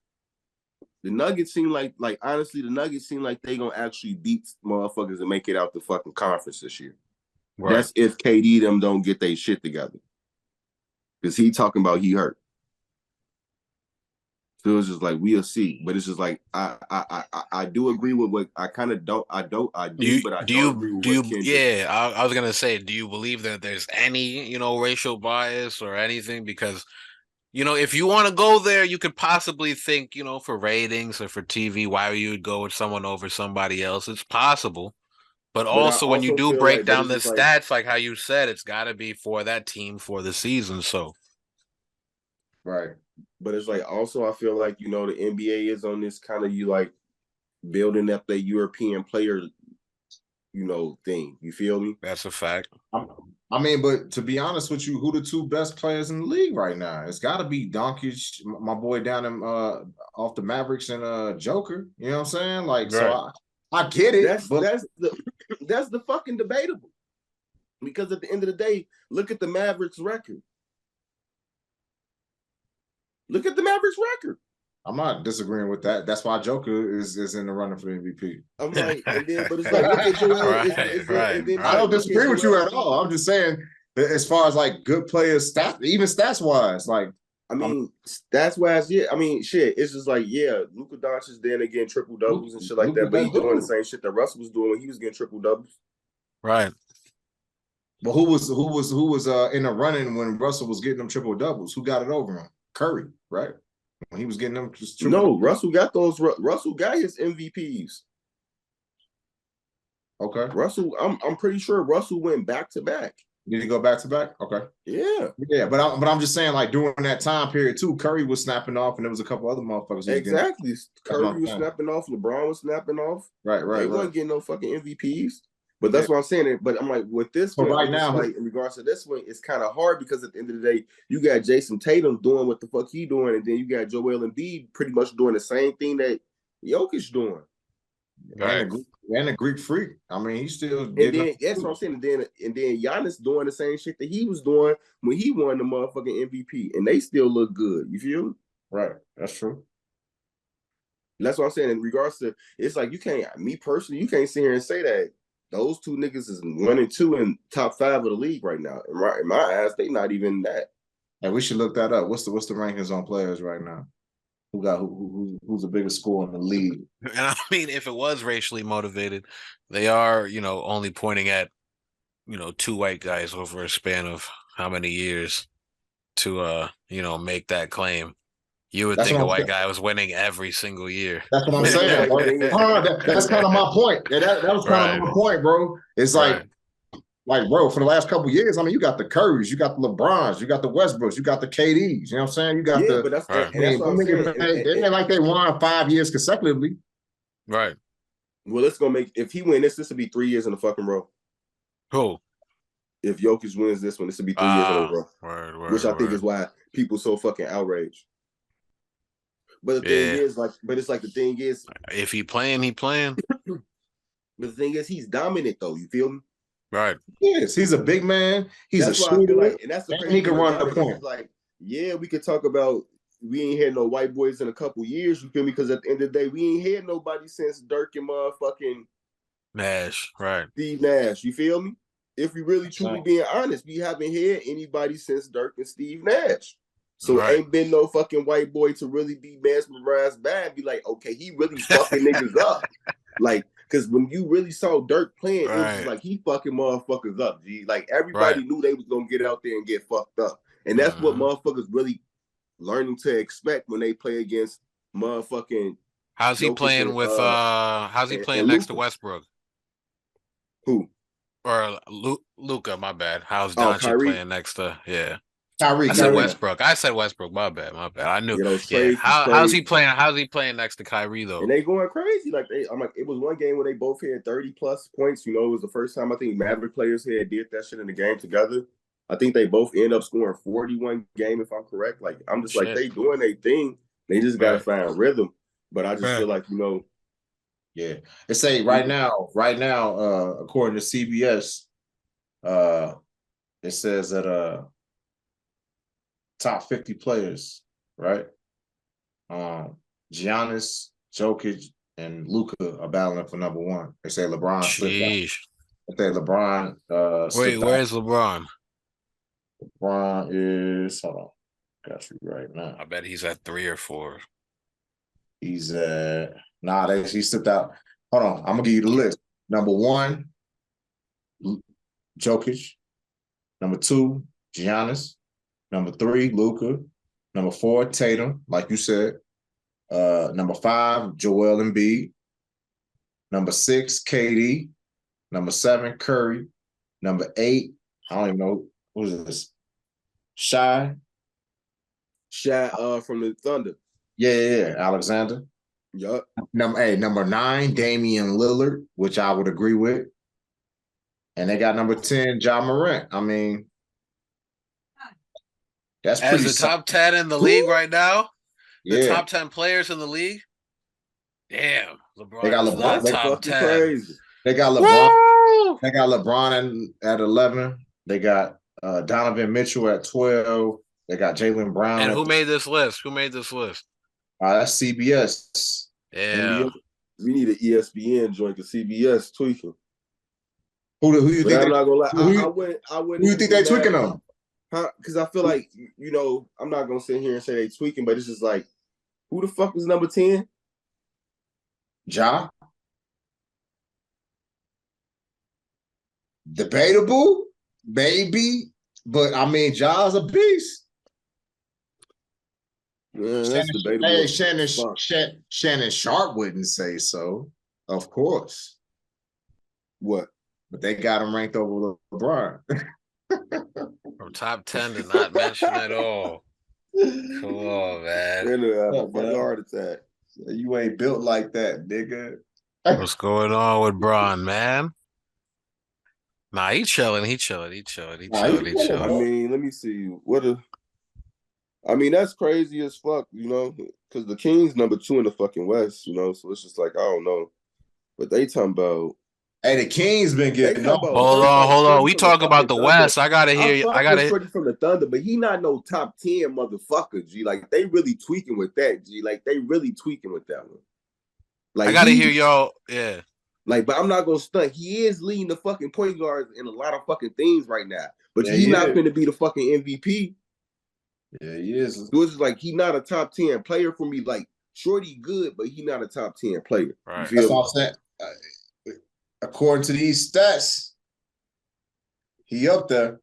the Nuggets seem like honestly, the Nuggets seem like they gonna actually beat motherfuckers and make it out the fucking conference this year. Right. That's if KD them don't get their shit together. Because he talking about he hurt. So it's just like we'll see. But it's just like I do agree with what I kind of don't I do but I don't agree with what Kendrick. Yeah, I was gonna say, do you believe that there's any racial bias or anything? Because if you want to go there, you could possibly think for ratings or for TV why you would go with someone over somebody else. It's possible. But also when you do break down the stats, like how you said, it's got to be for that team for the season. So. Right. But it's like also I feel like, the NBA is on this kind of building up the European player, thing. You feel me? That's a fact. I mean, but to be honest with you, who the two best players in the league right now? It's got to be Doncic, my boy down in off the Mavericks, and Joker. You know what I'm saying? Like, so I get it. That's the fucking debatable. Because at the end of the day, look at the Mavericks record. Look at the Mavericks record. I'm not disagreeing with that. That's why Joker is in the running for MVP. I'm like, but it's like, look at Joel. I don't disagree with you at all. I'm just saying, as far as like good players, even stats wise, like. I mean, stats wise, yeah. I mean, shit. It's just like, yeah, Luka Doncic then again triple doubles and shit like that. But he's doing the same shit that Russell was doing when he was getting triple doubles. Right. But who was in the running when Russell was getting them triple doubles? Who got it over him? Curry, right? When he was getting them. No, Russell got those. Russell got his MVPs. Okay. Russell, I'm pretty sure Russell went back to back. Did he go back to back? Okay. Yeah. Yeah, but I'm just saying, like during that time period too, Curry was snapping off, and there was a couple other motherfuckers who was getting. Exactly. Curry was snapping off. LeBron was snapping off. Right. They wasn't getting no fucking MVPs. But that's what I'm saying. But I'm like, with this one, right now, like in regards to this one, it's kind of hard because at the end of the day, you got Jason Tatum doing what the fuck he doing, and then you got Joel Embiid pretty much doing the same thing that Jokic doing. Right. And the Greek freak. I mean, he's still. And then that's what I'm saying. And then Giannis doing the same shit that he was doing when he won the motherfucking MVP, and they still look good. You feel me? Right. That's true. That's what I'm saying. In regards to, it's like you can't. Me personally, you can't sit here and say that those two niggas is 1 and 2 in top 5 of the league right now. In my eyes, they not even that. And we should look that up. What's the rankings on players right now? Who's the biggest scorer in the league? And I mean, if it was racially motivated, they are, only pointing at, 2 white guys over a span of how many years to, make that claim. You would think a white guy was winning every single year. That's what I'm saying. That's kind of my point. That was kind of my point, bro. It's like, bro, for the last couple of years, I mean, you got the Currys, you got the LeBrons, you got the Westbrooks, you got the KDs. You know what I'm saying? You got but that's what I'm saying. They like they won 5 years consecutively. Right. Well, it's gonna make, if he win this will be 3 years in a fucking row. Who? If Jokic wins this one, this will be 3 years in a row. Which I think is why people so fucking outraged. But the thing is, the thing is, if he playing, he playing. But the thing is, he's dominant though. You feel me? Right. Yes, he's a big man. He's a shooter, and that's the he can run the point. Like, yeah, we could talk about we ain't had no white boys in a couple years. You feel me? Because at the end of the day, we ain't had nobody since Dirk and motherfucking Nash. Right. Steve Nash. You feel me? If we really truly being honest, we haven't had anybody since Dirk and Steve Nash. So ain't been no fucking white boy to really be mesmerized by and be like, okay, he really fucking niggas up. Like, because when you really saw Dirk playing, it was like he fucking motherfuckers up, G. Like everybody knew they was gonna get out there and get fucked up. And that's what motherfuckers really learning to expect when they play against motherfucking. How's he playing with how's he playing next to Westbrook? Who? Or Luka, my bad. How's Doncic playing next to Kyrie. I said Westbrook. My bad. I knew. How's he playing? How's he playing next to Kyrie though? And they going crazy. Like I'm like, it was one game where they both had 30+ points. You know, it was the first time I think Maverick players had did that shit in the game together. I think they both end up scoring 41 game, if I'm correct. Like I'm just like, they doing their thing. They just gotta find rhythm. But I just feel like, yeah. It say right now, according to CBS, it says that top 50 players, right? Giannis, Jokic, and Luka are battling for number 1. They say LeBron slipped out. They say LeBron wait, where's LeBron? LeBron is, hold on, got you right now. I bet he's at 3 or 4. He's he slipped out. Hold on, I'm gonna give you the list. Number 1, Jokic. Number 2, Giannis. Number 3, Luka. Number 4, Tatum, like you said. Number 5, Joel Embiid. Number 6, KD. Number 7, Curry. Number 8, I don't even know who's this. Shy from the Thunder. Yeah, Alexander. Yup. Number 9, Damian Lillard, which I would agree with. And they got number 10, Ja Morant. I mean, that's pretty. As the top 10 in the league right now, the top 10 players in the league. Damn, LeBron. They got LeBron. Top 10. Crazy. They got LeBron. Woo! They got LeBron at 11. They got Donovan Mitchell at 12. They got Jaylen Brown. And who made this list? That's CBS. Yeah. We need an ESPN joint to CBS tweaking. Who you think? I'm not gonna lie. I wouldn't. Who you think they tweaking on? Because I feel like, I'm not gonna sit here and say they tweaking, but it's just like, who the fuck was number 10? Ja. Debatable, maybe, but I mean, Ja's a beast. Yeah, that's debatable. Hey, Shannon Sharp wouldn't say so. Of course. What? But they got him ranked over LeBron. From top 10 to not mention at all. Come on, man. We're gonna have a fucking heart attack. You ain't built like that, nigga. What's going on with Bron, man? Nah, he chilling. He chilling. I mean, let me see. I mean, that's crazy as fuck, because the Kings #2 in the fucking West, so it's just like, I don't know. But they talking about. Hey, the Kings been getting off. Hold on. We talk about the West. I gotta hear you. I gotta Shorty from the Thunder, but he not no top 10 motherfucker, G. Like, they really tweaking with that, G. Like, they really tweaking with that one. Like, I gotta hear y'all. Yeah. Like, but I'm not gonna stunt. He is leading the fucking point guards in a lot of fucking things right now. But he's not going to be the fucking MVP. Yeah, he is. So it's like he's not a top 10 player for me. Like, Shorty good, but he's not a top 10 player. Right. That's all I'm saying. According to these stats, he up there.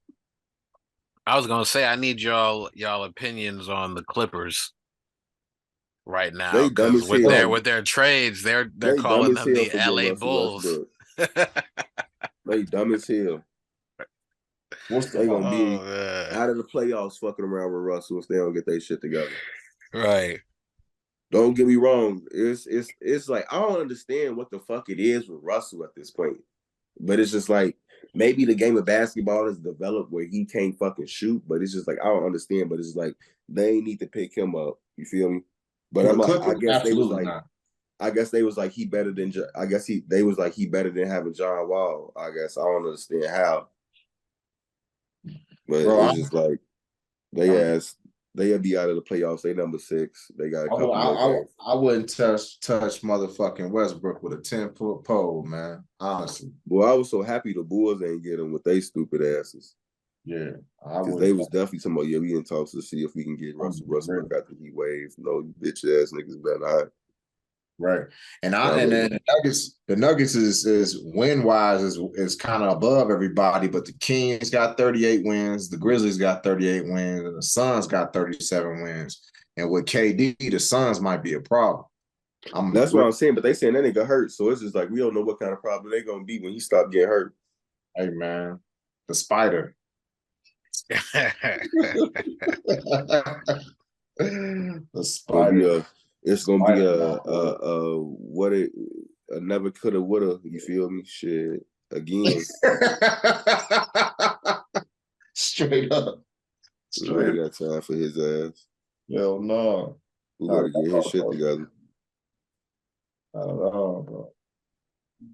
I was gonna say I need y'all opinions on the Clippers right now, because with their trades, they're calling them the LA Bulls. They dumb as hell. They gonna be out of the playoffs fucking around with Russell if they don't get their shit together. Right. Don't get me wrong. It's like, I don't understand what the fuck it is with Russell at this point. But it's just like, maybe the game of basketball has developed where he can't fucking shoot, but it's just like, I don't understand. But it's like, they need to pick him up. You feel me? But I'm like, I guess they was like he better than. They was like he better than having John Wall. I guess I don't understand how. But it's just like they'll be out of the playoffs. They #6. They got a couple more games. I wouldn't touch motherfucking Westbrook with a 10-foot pole, man. Honestly. Well, I was so happy the Bulls ain't get him with they stupid asses. Yeah, because they was definitely talking about, we in talks to see if we can get Russell Westbrook after he waived. No, you bitch ass niggas better not. Right, and the Nuggets is win wise is kind of above everybody, but the Kings got 38 wins, the Grizzlies got 38 wins, and the Suns got 37 wins. And with KD, the Suns might be a problem. That's what I'm saying, but they saying that nigga hurt, so it's just like we don't know what kind of problem they gonna be when he stop getting hurt. Hey man, the spider. The spider. It's gonna be a never coulda woulda. You feel me? Shit again. Straight up. I ain't got time for his ass. Hell no. We gotta get his shit together. I don't know, bro.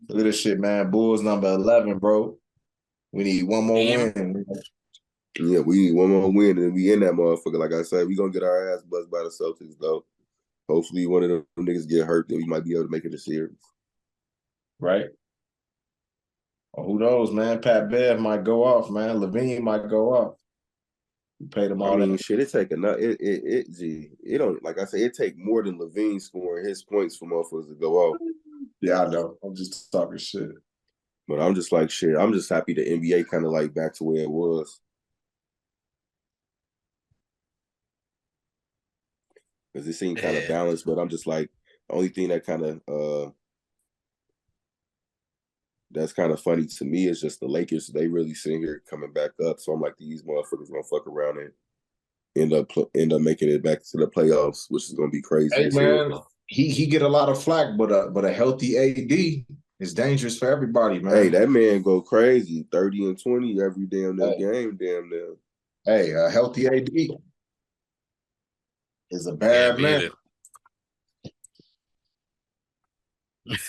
Look at this shit, man. Bulls #11, bro. We need one more win. Yeah, we need one more win, and we in that motherfucker. Like I said, we gonna get our ass buzzed by the Celtics, though. Hopefully, one of them niggas get hurt, then we might be able to make it a series. Right. Well, who knows, man? Pat Bev might go off, man. Levine might go off. You paid them all. I mean, shit, it take enough. It don't, like I say, it take more than Levine scoring his points for motherfuckers to go off. Yeah, I know. I'm just talking shit. But I'm just like, shit, I'm just happy the NBA kind of like back to where it was. Because it seemed kind of balanced, but I'm just like, the only thing that kind of that's kind of funny to me is just the Lakers. They really sitting here coming back up. So I'm like, these motherfuckers gonna fuck around and end up making it back to the playoffs, which is gonna be crazy. Hey man, he get a lot of flack, but a healthy AD is dangerous for everybody, man. Hey, that man go crazy, 30 and 20 every damn game, damn near. Hey, a healthy AD is a bad man. That's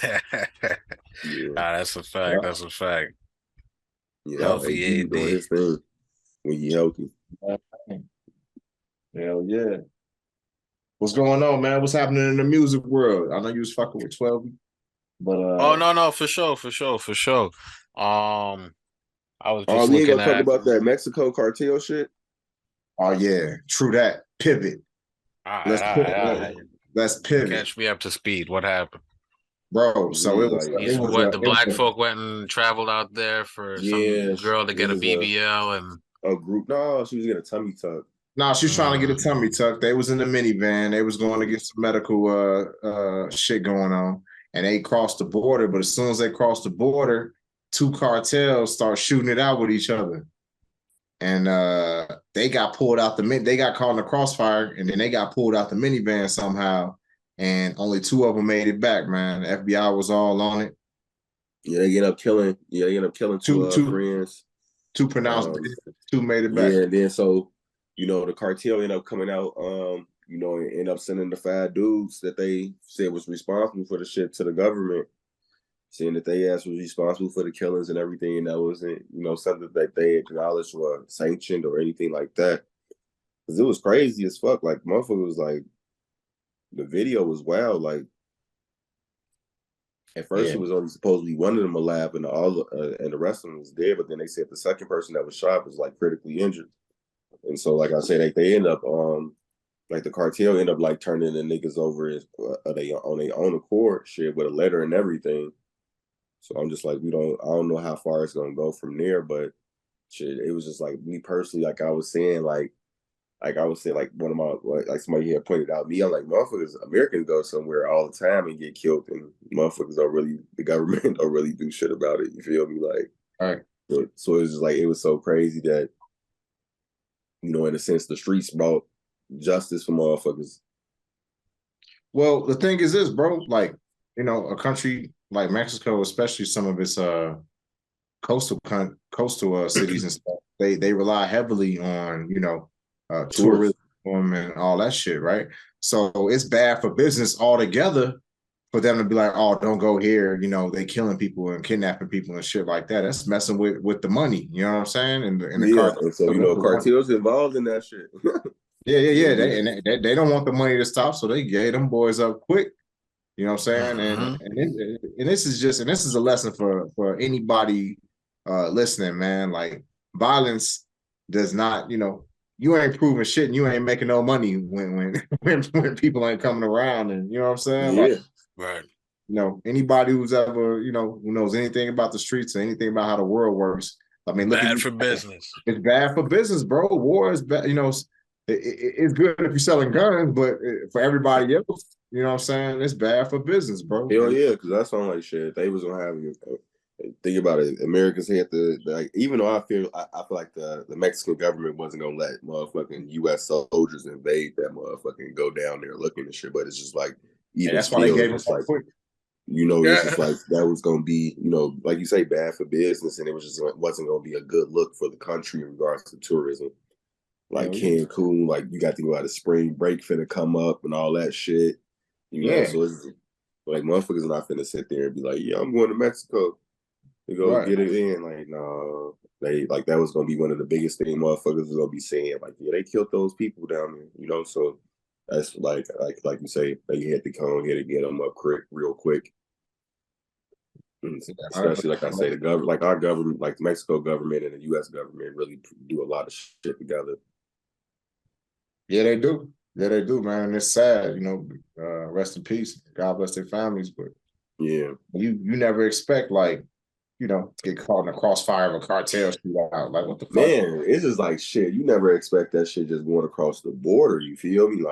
a fact. Yeah. That's a fact. Yeah, healthy AD doing his thing when he healthy. Hell yeah. What's going on, man? What's happening in the music world? I know you was fucking with 12, but no, for sure. I was just we ain't gonna talk about that Mexico cartel shit. Oh yeah, true that. Pivot. Let's pivot. Catch me up to speed. What happened? Bro, so it was the black folk went and traveled out there for some girl to get a BBL and a group. No, she was getting a tummy tuck. No, she was trying to get a tummy tuck. They was in the minivan. They was going to get some medical shit going on, and they crossed the border. But as soon as they crossed the border, two cartels start shooting it out with each other. And they got pulled out they got caught in the crossfire, and then they got pulled out the minivan somehow. And only two of them made it back, man. The FBI was all on it. Yeah, they end up killing. Yeah, they end up killing two friends. Two pronounced, two made it back. Yeah, and then so, the cartel ended up coming out, and end up sending the 5 dudes that they said was responsible for the shit to the government, saying that they ass was responsible for the killings and everything, and that wasn't, something that they acknowledged or sanctioned or anything like that. Because it was crazy as fuck. Like, motherfucker was like, the video was wild. Like, at first it was only supposed to be one of them alive, and and the rest of them was dead. But then they said the second person that was shot was like critically injured. And so, like I said, they end up like the cartel end up like turning the niggas over on their own accord, shit, with a letter and everything. So I'm just like, I don't know how far it's gonna go from there, but shit, it was just like me personally, like I was saying, like one of my, like somebody had pointed out me, I'm like, motherfuckers, Americans go somewhere all the time and get killed, and motherfuckers the government don't really do shit about it. You feel me? Like, all right. So it was just like, it was so crazy that, in a sense, the streets brought justice for motherfuckers. Well, the thing is this, bro, like, a country like Mexico, especially some of its coastal cities and stuff, they rely heavily on, tourism and all that shit, right? So it's bad for business altogether for them to be like, oh, don't go here, they killing people and kidnapping people and shit like that. That's messing with the money, you know what I'm saying? And the cartel. And so, cartels involved in that shit. Yeah. They don't want the money to stop, so they gave them boys up quick. You know what I'm saying? And this is a lesson for anybody listening, man. Like, violence does not, you ain't proving shit and you ain't making no money when people ain't coming around, and you know what I'm saying? Yeah. Like, right. Anybody who's ever, who knows anything about the streets or anything about how the world works. I mean, look, bad for business. It's bad for business, bro. War is bad, it's good if you're selling guns, but for everybody else, you know what I'm saying? It's bad for business, bro. Hell yeah, because that's on like shit. They was gonna have think about it. Americans had to, like, even though I feel like the Mexican government wasn't gonna let motherfucking U.S. soldiers invade that motherfucking go down there looking and shit. But it's just like, even that's why they gave us like, quick. It's just like that was gonna be, like you say, bad for business, and it was just wasn't gonna be a good look for the country in regards to tourism. Like Cancun, like you got to think about the spring break finna come up and all that shit. So it's like motherfuckers not finna sit there and be like, yeah, I'm going to Mexico to go get it in. Like, no, they like that was gonna be one of the biggest things motherfuckers was gonna be saying. Like, yeah, they killed those people down there, So that's like you say, they had to come here to get them up real quick. Especially like I say, the government, like our government, like the Mexico government and the U.S. government really do a lot of shit together. Yeah, they do. Yeah, they do, man. And it's sad, rest in peace. God bless their families. But yeah, you never expect, like, get caught in the crossfire of a cartel shootout. Like, what the fuck? Man, it's just like shit. You never expect that shit just going across the border. You feel me?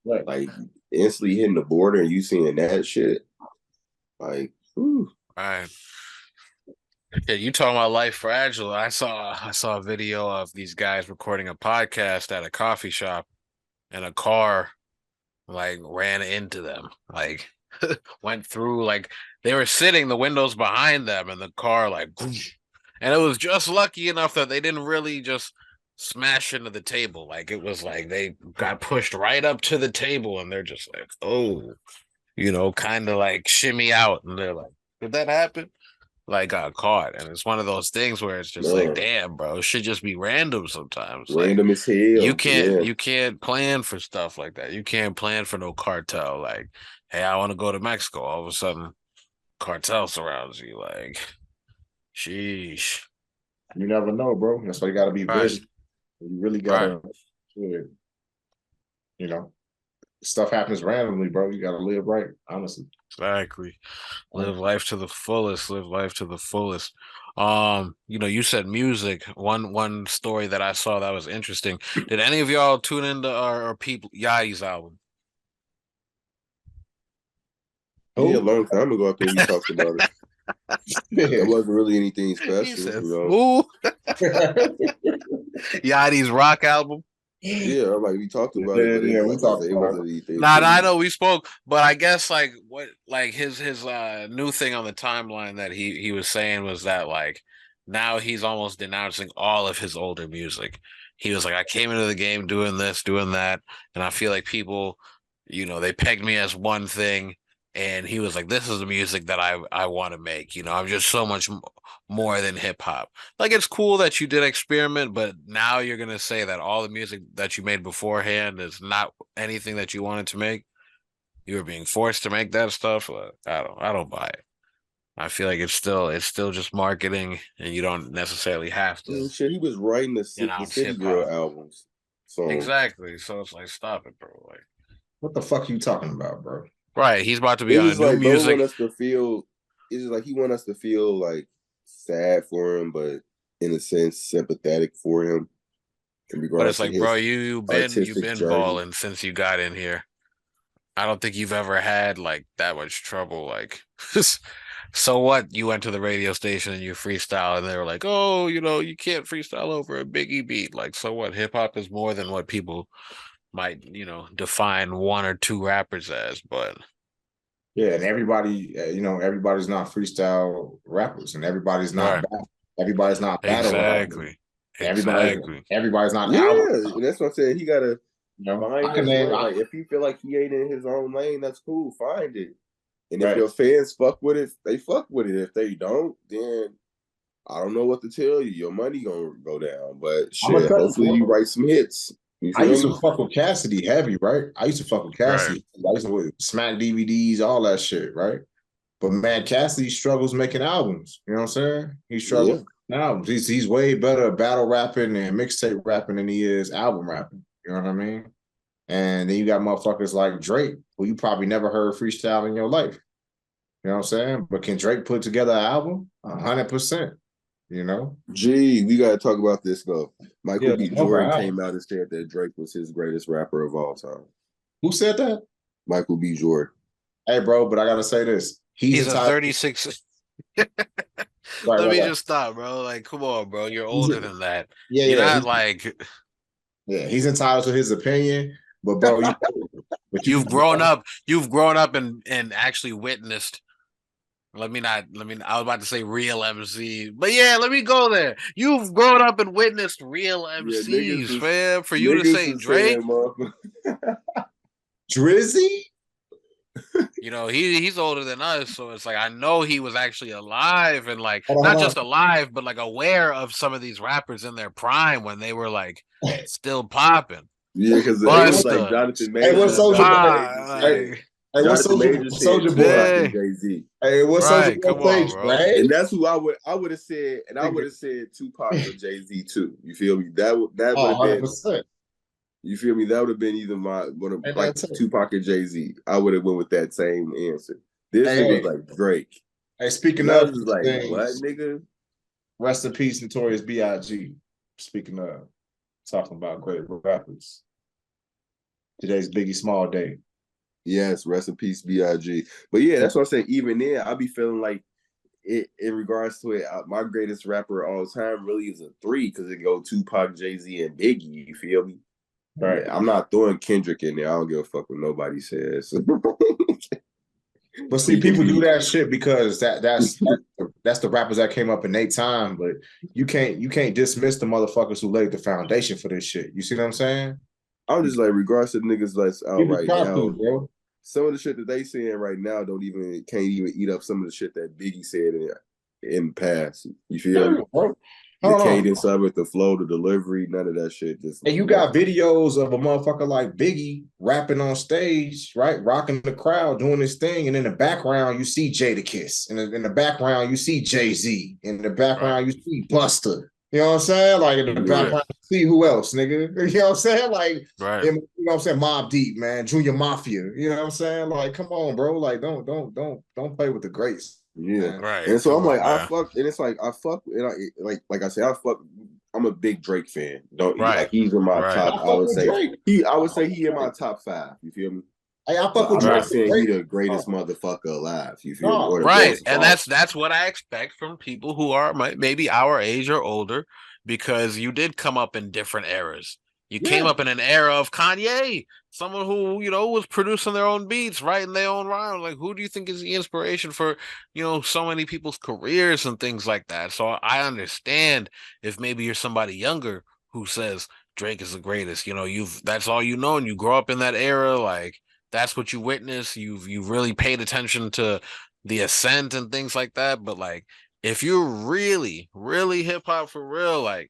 Like instantly hitting the border and you seeing that shit. Like, whew. All right. Yeah, you talking about life fragile. I saw a video of these guys recording a podcast at a coffee shop, and a car like ran into them, like went through, like they were sitting, the windows behind them, and the car like, and it was just lucky enough that they didn't really just smash into the table. Like, it was like they got pushed right up to the table, and they're just like, oh, kind of like shimmy out, and they're like, did that happen? Like, got caught. And it's one of those things where it's just like, damn, bro, it should just be random sometimes. Random like, as hell. You can't plan for stuff like that. You can't plan for no cartel. Like, hey, I want to go to Mexico. All of a sudden, cartel surrounds you. Like, sheesh. You never know, bro. That's why you got to be vigilant. You really got to, stuff happens randomly, bro. You got to live right, honestly. Exactly. Live life to the fullest. Live life to the fullest. You said music. One story that I saw that was interesting. Did any of y'all tune into or peep Yachty's album? Yeah, a long time ago, I think we talked about it. There wasn't really anything special, He said, you know. "Fool." Yachty's rock album. Yeah, like we talked about it, Yeah, but it yeah, was we like I talked said, it about it. wasn't anything Nah, I crazy. know we spoke, but I guess like what like his new thing on the timeline that he was saying was that like now he's almost denouncing all of his older music. He was like, I came into the game doing this, doing that, and I feel like people, they pegged me as one thing, and he was like, this is the music that I want to make. I'm just so much more than hip hop. Like it's cool that you did experiment, but now you're gonna say that all the music that you made beforehand is not anything that you wanted to make. You were being forced to make that stuff. I don't buy it. I feel like it's still just marketing, and you don't necessarily have to Shit, he was writing the denounce City hip Girl hop. albums. So Exactly. So it's like, stop it, bro. Like, What the fuck you talking about, bro? right? He's about to be it's on a just new like bro music, want us to feel. It's just like he want us to feel like sad for him, but in a sense sympathetic for him in but it's regards to like, bro, his you've artistic been journey. balling since you got in here. I don't think you've ever had like that much trouble. Like, so what? You went to the radio station and you freestyle, and they were like, "Oh, you can't freestyle over a Biggie beat." Like, so what? Hip hop is more than what people might, define one or two rappers as. But Yeah, and everybody, everybody's not freestyle rappers, and right, everybody's not battle rappers. exactly, Everybody's exactly, everybody's not album. Yeah, and that's what I'm saying. He gotta I find can his name, lane. Like if he feel like he ain't in his own lane, that's cool. Find it. And if right. your fans fuck with it, they fuck with it. If they don't, then I don't know what to tell you. Your money gonna go down. But I'm gonna shit, tell you, hopefully you bro. write some hits. You I feel used me? to fuck with Cassidy heavy, right? I used to fuck with right, Cassidy. I used to smack DVDs, all that shit, right? But man, Cassidy struggles making albums. You know what I'm saying? He Yeah. struggles making albums. He's way better at battle rapping and mixtape rapping than he is album rapping. You know what I mean? And then you got motherfuckers like Drake, who you probably never heard freestyle in your life. You know what I'm saying? But can Drake put together an album? 100%. You know? Gee, we gotta talk about this though. Michael Yeah, B. no Jordan album. came out and said that Drake was his greatest rapper of all time. Who said that? Michael B. Jordan. Hey, bro, but I gotta say this. He's he's a entitled. 36. Right, Let me right. just stop, bro. Like, come on, bro. You're He's older than that. yeah, You're yeah. not like He's entitled to his opinion, but bro, you you've grown up and actually witnessed. I was about to say real MC, but yeah, let me go there. You've grown up and witnessed real Yeah, MCs, fam. For you to niggas say is Drake, saying, motherfucker. Drizzy. he's older than us, so it's like I know he was actually alive and like not Hold just alive, but like aware of some of these rappers in their prime when they were like on. still popping. Yeah, because it was like Buster, Jonathan Hey, what Majors. Soldier Boy? like, Hey, what Jonathan Majors said Soldier Boy? Tupac yeah, and Jay-Z. Hey, what Soldier right. Boy Come say? on, bro. Right? And that's who I would have said, and I would have said Tupac or Jay-Z too. You feel me? That would have Oh, been 100%. you feel me? That would have been either one of And like that's it. Tupac or Jay-Z. I would have went with that same answer. This Hey, one was like Drake. hey, speaking And I of was just like, what, things, nigga? rest in peace, Notorious B.I.G. Speaking of talking about great rappers, today's Biggie Small Day. Yes, rest in peace, B.I.G. But yeah, that's what I'm saying. Even then, I be feeling like it in regards to it. My greatest rapper of all time really is a three because it go Tupac, Jay-Z, and Biggie. You feel me? Right. I'm not throwing Kendrick in there. I don't give a fuck what nobody says. But see, people do that shit because that's the rappers that came up in their time. But you can't dismiss the motherfuckers who laid the foundation for this shit. You see what I'm saying? I'm just like, regards to niggas that's out People right talk to, now, bro. some of the shit that they saying right now can't even eat up some of the shit that Biggie said in the past. You feel me? Bro. The cadence of it, the flow, the delivery, none of that shit. Just And you got videos of a motherfucker like Biggie rapping on stage, right? Rocking the crowd, doing his thing. And in the background, you see Jadakiss. And in the background, you see Jay-Z. In the background, you see Buster. You know what I'm saying? Like in the background, you see who else, nigga? You know what I'm saying? Like, Right. you know what I'm saying? Mobb Deep, man, Junior Mafia. You know what I'm saying? Like, come on, bro. Like, don't play with the greats. Yeah, Man. Right. And so Come I'm like, on, I man. fuck, and it's like I fuck, and like I said, I fuck. I'm a big Drake fan. Don't Right. like he's in my Right. top. I fuck with Drake. I would say he in my top 5. You feel me? Hey, I fuck But with I'm not Drake. saying he the greatest motherfucker alive. You feel me? No. Or the Right. greatest of And all. that's what I expect from people who are maybe our age or older, because you did come up in different eras. You came Yeah. up in an era of Kanye, someone who, was producing their own beats, writing their own rhymes. Like, who do you think is the inspiration for, so many people's careers and things like that? So I understand if maybe you're somebody younger who says Drake is the greatest. That's all you know, and you grow up in that era, like that's what you witness. You've really paid attention to the ascent and things like that. But like, if you're really, really hip hop for real, like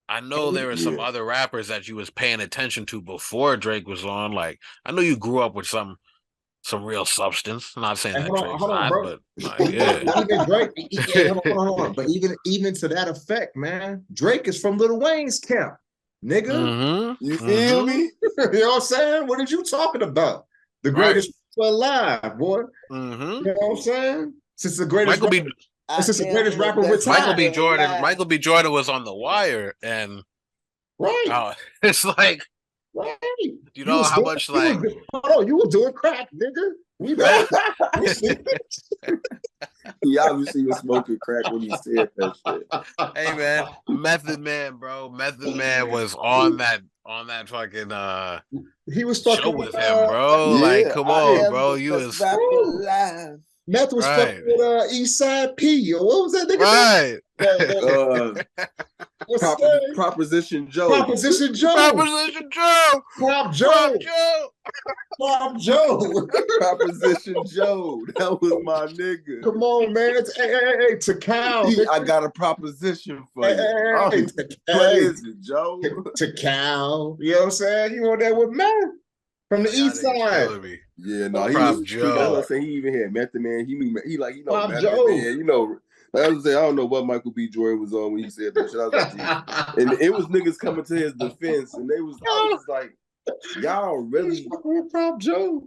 I know there were some Yeah. other rappers that you was paying attention to before Drake was on. Like, I know you grew up with some real substance. I'm not saying Hey, that Drake's hold on, not, bro. but like, yeah. Even Drake, hold on. But even to that effect, man, Drake is from Lil Wayne's camp, nigga. You Mm-hmm. feel me? You know what I'm saying? What are you talking about? The Right. greatest rapper alive, boy. Mm-hmm. You know what I'm saying? Since the greatest Michael B. rapper, since the greatest rapper Michael B. retired. Jordan. Michael B. Jordan was on The Wire, and Right. it's like, Right. you know how much like hold on, you were doing crack, nigga. We know. We see He obviously was smoking crack when he said that shit. hey man, Method Man, bro. Method Man was on that fucking he was show fucking with him, bro. Like, come on, bro. You was alive. Meth was right. fucking with East Side P, or what was that nigga? Right. What's his name? Proposition Joe. Proposition Joe. Proposition Joe. Prop Joe. Prop Joe. Prop Joe. Proposition Joe. That was my nigga. Come on, man. Hey, to Cal. I got a proposition for you. Hey, what is it, Joe? To Cal. You know what I'm saying? You on there with man from the East Side. Yeah, no, he Prop was. Joe. That's what I'm saying. He even had Method Man. He knew. Prop Method Joe. Man. Like I was saying, I don't know what Michael B. Jordan was on when he said that shit. I was like, and it was niggas coming to his defense, and I was just like, y'all really Prop Joe.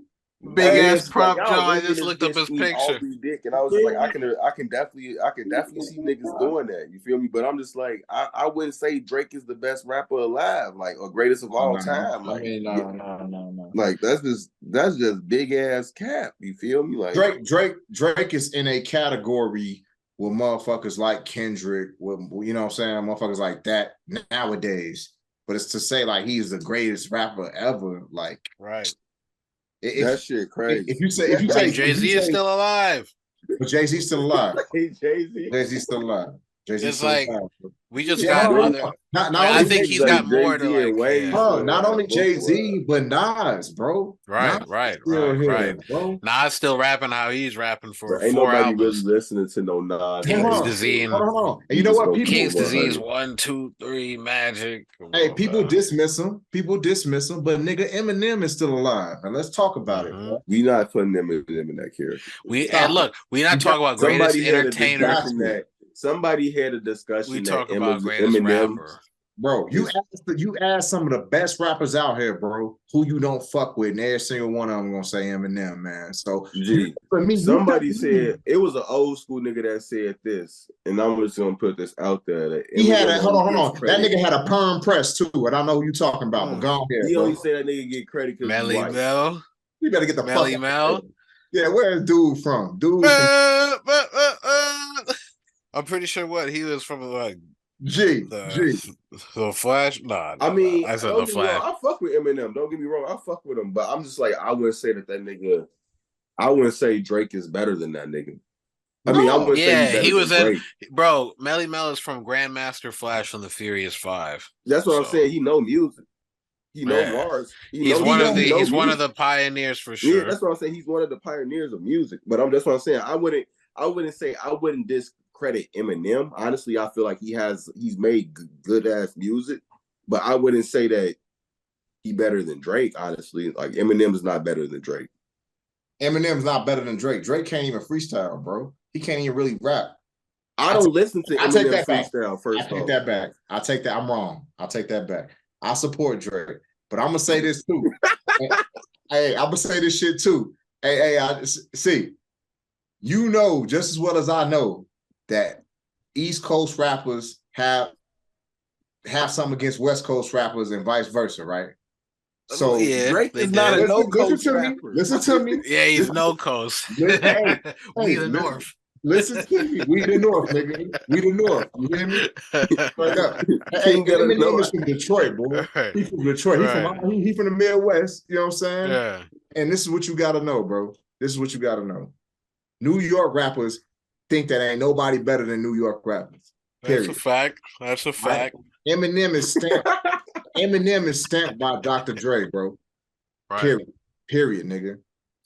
Big ass Prop like, Joe. Really I just looked up his picture. Dick, and I was just like, I can definitely see niggas doing that. You feel me? But I'm just like, I wouldn't say Drake is the best rapper alive, like, or greatest of all time. Like, no. Like that's just big ass cap. You feel me? Like Drake is in a category with motherfuckers like Kendrick, with, you know what I'm saying, motherfuckers like that nowadays. But it's to say like he's the greatest rapper ever, like right. That shit crazy. If you say Jay-Z is still alive. But Jay-Z's still alive. Jay-Z still alive. It's like we just got other. I think he's got more to like. Wayne, not only Jay-Z, but Nas, bro. Right. Bro. Nas still rapping how he's rapping for ain't 4 nobody albums. really listening to no Nas. King's Disease. Hold on. And you know what? People, King's Disease 1, 2, 3, Magic. Hey, people dismiss him. But nigga, Eminem is still alive. And let's talk about it. Bro. We not putting Eminem in that character. We're not talking about greatest entertainer. Somebody had a discussion. We talk about greatest rapper. Bro, you ask some of the best rappers out here, bro, who you don't fuck with, and every single one of them gonna say Eminem, man. So for me, somebody said it was an old school nigga that said this, and I'm just gonna put this out there. That he had a hold on. That nigga had a perm press too, and I know who you talking about. But go ahead. He only said that nigga get credit because Melly Mel. You better get the Melly fuck Mel. Yeah, where's dude from? I'm pretty sure he was from like the Flash. Nah, I mean, I said the Flash. I fuck with Eminem. Don't get me wrong, I fuck with him, but I'm just like, I wouldn't say that nigga. I wouldn't say Drake is better than that nigga. I mean, I wouldn't say he was in. Bro, Melly Mel is from Grandmaster Flash on the Furious 5. That's what I'm saying. He know music. He know Mars. He's one of the pioneers for sure. Yeah, that's what I'm saying. He's one of the pioneers of music. But that's what I'm saying. I wouldn't discredit Eminem. Honestly, I feel like he's made good ass music, but I wouldn't say that he better than Drake. Honestly, like Eminem is not better than Drake. Eminem's not better than Drake. Drake can't even freestyle, bro. He can't even really rap. I don't listen to Eminem freestyle. First, I take that back. I take that. I'm wrong. I'll take that back. I support Drake, but I'm gonna say this too. Hey, I'm gonna say this shit too. Hey, I see. You know just as well as I know that East Coast rappers have something against West Coast rappers and vice versa, right? So Yeah, Drake they is not a did. no listen coast to me. rapper. Listen to me. Yeah, he's no coast. Hey, We hey, the North. listen to me. We the North, nigga. We the North. You hear me? Straight up. Hey, King of the Eminem is North. from Detroit, boy. Right. He from Detroit. Right. He from the Midwest. You know what I'm saying? Yeah. And this is what you gotta know, bro. This is what you gotta know. New York rappers think that ain't nobody better than New York rappers. That's a Period. fact. That's a Right? fact. Eminem is stamped. Eminem is stamped by Dr. Dre, bro. Right. Period. Period, nigga.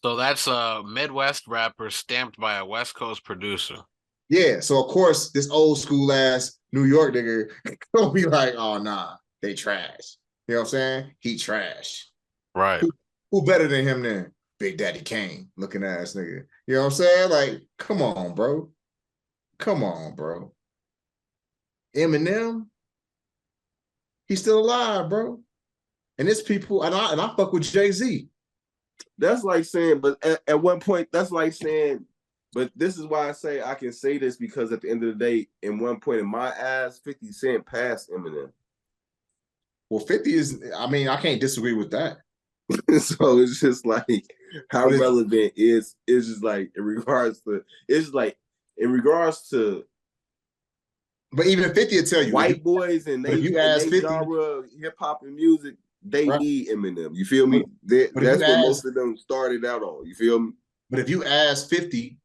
So that's a Midwest rapper stamped by a West Coast producer. Yeah. So of course, this old school ass New York nigga gonna be like, oh nah, they trash. You know what I'm saying? He trash. Right. Who better than him then? Big Daddy Kane, looking ass nigga. You know what I'm saying? Like, come on, bro. Come on, bro. Eminem, he's still alive, bro. And it's people, and I fuck with Jay-Z. That's like saying, but at one point, that's like saying, but this is why I say I can say this because at the end of the day, in one point in my eyes, 50 Cent passed Eminem. Well, 50 is, I mean, I can't disagree with that. So it's just like how relevant is just like in regards to but even 50 will tell you white boys and they ask genre of hip hop and music, they right. need Eminem. You feel me? That's what most of them started out on. You feel me? But if you ask 50,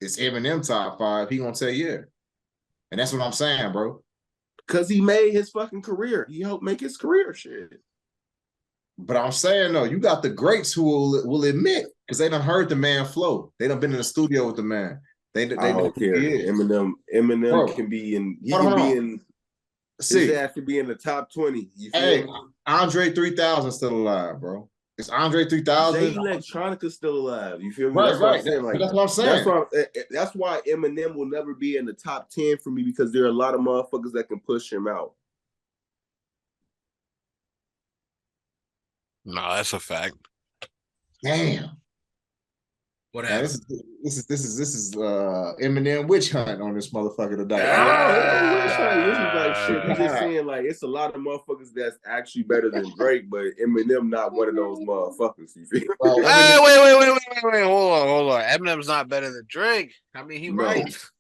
it's Eminem top 5, he gonna tell you, yeah. And that's what I'm saying, bro. Because he made his fucking career. He helped make his career shit. But I'm saying though, you got the greats who will admit because they done heard the man flow. They done been in the studio with the man. They don't care. Eminem bro, can be in. He can be in. His ass could be in the top 20. You feel me? Andre 3000 still alive, bro. Is Andre 3000? Jay Electronica still alive. You feel me? Right, that's right. What I'm saying. Like, that's what I'm saying. That's why Eminem will never be in the top 10 for me because there are a lot of motherfuckers that can push him out. No, that's a fact. Damn. What happened? This is Eminem witch hunt on this motherfucker today. Witch hunt. This is like shit. He's just saying like it's a lot of motherfuckers that's actually better than Drake, but Eminem not one of those motherfuckers. You feel? Wait. Hold on. Eminem's not better than Drake. I mean, he writes.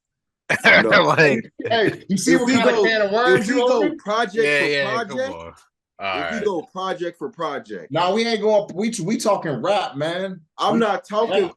No. Like, hey, you see what kind of can of worms you open? Project for project. Come on. We go project for project. No, we ain't going. We talking rap, man. I'm not talking. Rap.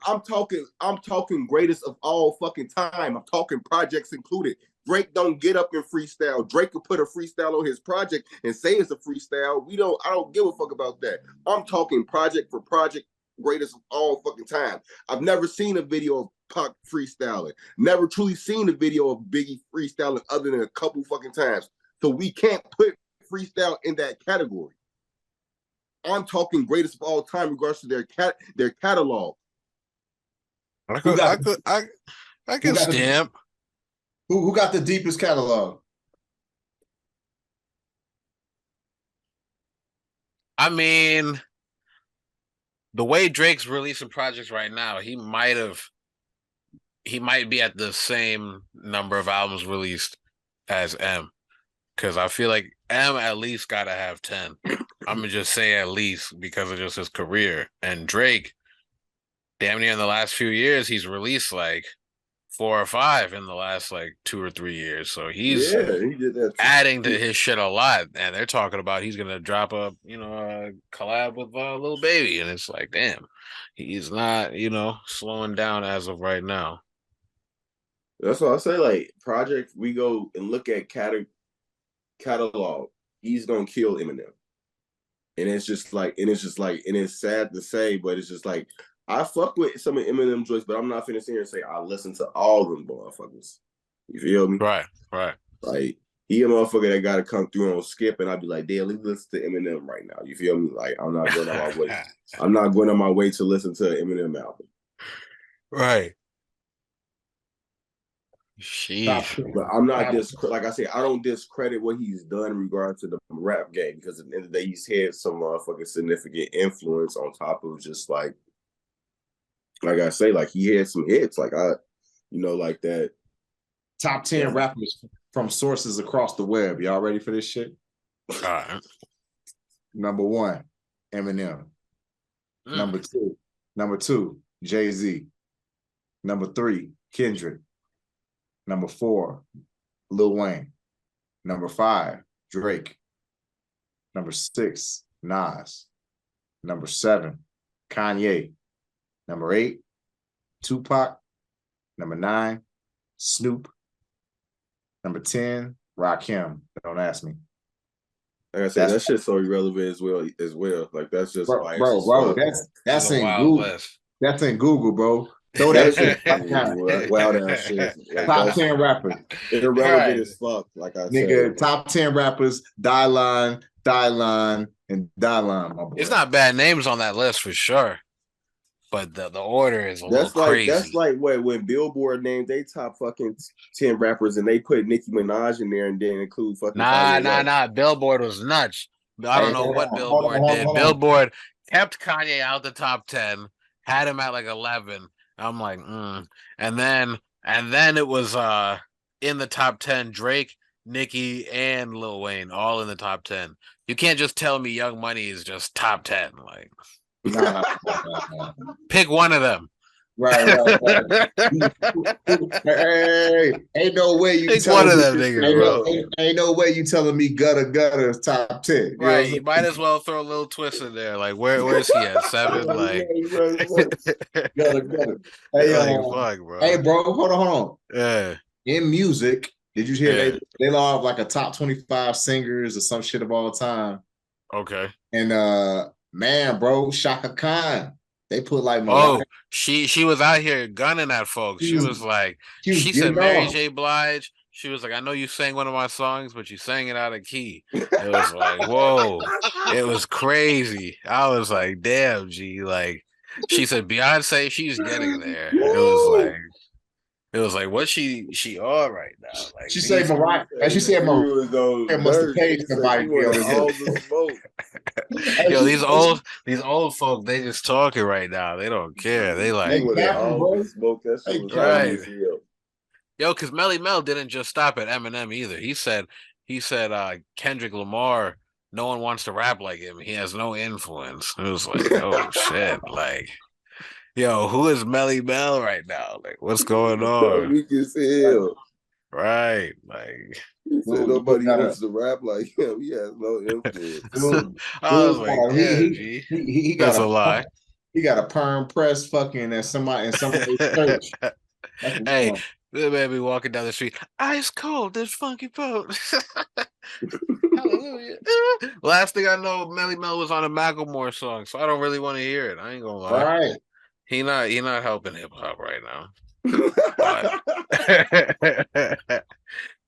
I'm talking greatest of all fucking time. I'm talking projects included. Drake don't get up and freestyle. Drake could put a freestyle on his project and say it's a freestyle. I don't give a fuck about that. I'm talking project for project, greatest of all fucking time. I've never seen a video of Pac freestyling. Never truly seen a video of Biggie freestyling other than a couple fucking times. So we can't put freestyle in that category. I'm talking greatest of all time in regards to their catalog. I can stamp. Who got the deepest catalog? I mean, the way Drake's releasing projects right now, he might be at the same number of albums released as M. Because I feel like M at least got to have 10. I'm going to just say at least because of just his career. And Drake, damn near in the last few years, he's released like 4 or 5 in the last like 2 or 3 years. So he did that adding to his shit a lot. And they're talking about he's going to drop a collab with Lil Baby. And it's like, damn, he's not, slowing down as of right now. That's what I say. Like, project, we go and look at catalog, he's gonna kill Eminem. And it's sad to say, but it's just like I fuck with some of Eminem joints, but I'm not finna sit here and say I listen to all them motherfuckers. You feel me? Right. Like he a motherfucker that gotta come through on skip, and I'd be like, damn, let's listen to Eminem right now. You feel me? Like I'm not going on my way. I'm not going on my way to listen to an Eminem album. Right. Sheesh. But I'm not like I said, I don't discredit what he's done in regard to the rap game because at the end of the day, he's had some motherfucking significant influence on top of just like I say, like he had some hits, like like that. Top 10 rappers from sources across the web. Y'all ready for this shit? All right. Number 1, Eminem. Mm. Number two, Jay-Z. Number three, Kendrick. Number four, Lil Wayne. Number five, Drake. Number six, Nas. Number seven, Kanye. Number eight, Tupac. Number nine, Snoop. Number 10, Rakim. Don't ask me. Like I said, that shit's so irrelevant as well. Like that's just biased as bro. fuck. That's a in wild Google. list. That's in Google, bro. Throw that That shit shit right now. wild ass shit. Like Top that's 10 rappers. irrelevant Right. as fuck. Like I Nigga, said. top 10 rappers, Die Line, and Die Line, my boy. It's not bad names on that list for sure. But the order is a little crazy. That's like when Billboard named they top fucking 10 rappers and they put Nicki Minaj in there and then include fucking Kanye West. Nah. Billboard was nuts. I don't know what Billboard did. Billboard kept Kanye out the top 10, had him at like 11. I'm like, And then it was in the top 10, Drake, Nicki, and Lil Wayne all in the top 10. You can't just tell me Young Money is just top 10. Like, Nah. pick one of them. Right. Hey, ain't no way you pick one of them niggas, bro. Ain't no way you telling me gutter is top 10. Right, you might as well throw a little twist in there. Like, where's he at? 7? Like, gutter. Hey, fuck, bro. Hey, bro, hold on. Yeah. In music, did you hear they have like a top 25 singers or some shit of all time? Okay. And man, bro, Chaka Khan. They put like she was out here gunning at folks. She said Mary J. Blige. She was like, I know you sang one of my songs, but you sang it out of key. It was like, whoa. It was crazy. I was like, damn, G. Like, she said Beyonce, she's getting there. It was like, what she all right now? Like, she said Mariah, and she said Mariah must have paid somebody. Yo, these old folk, they just talking right now. They don't care. They like, smoke that shit was right. Yo, because Melly Mel didn't just stop at Eminem either. He said Kendrick Lamar, no one wants to rap like him. He has no influence. It was like, oh shit, like, yo, who is Melly Mel right now? Like, what's going on? Weak as hell. Right, like. He said nobody wants to rap like him. He has no influence. I was like, damn, G. He That's a lie. He got a perm press fucking at somebody's church. Hey, this man be walking down the street, ice cold, this funky boat. Hallelujah. Last thing I know, Melly Mel was on a Macklemore song, so I don't really want to hear it. I ain't gonna lie. Right. He not helping hip hop right now.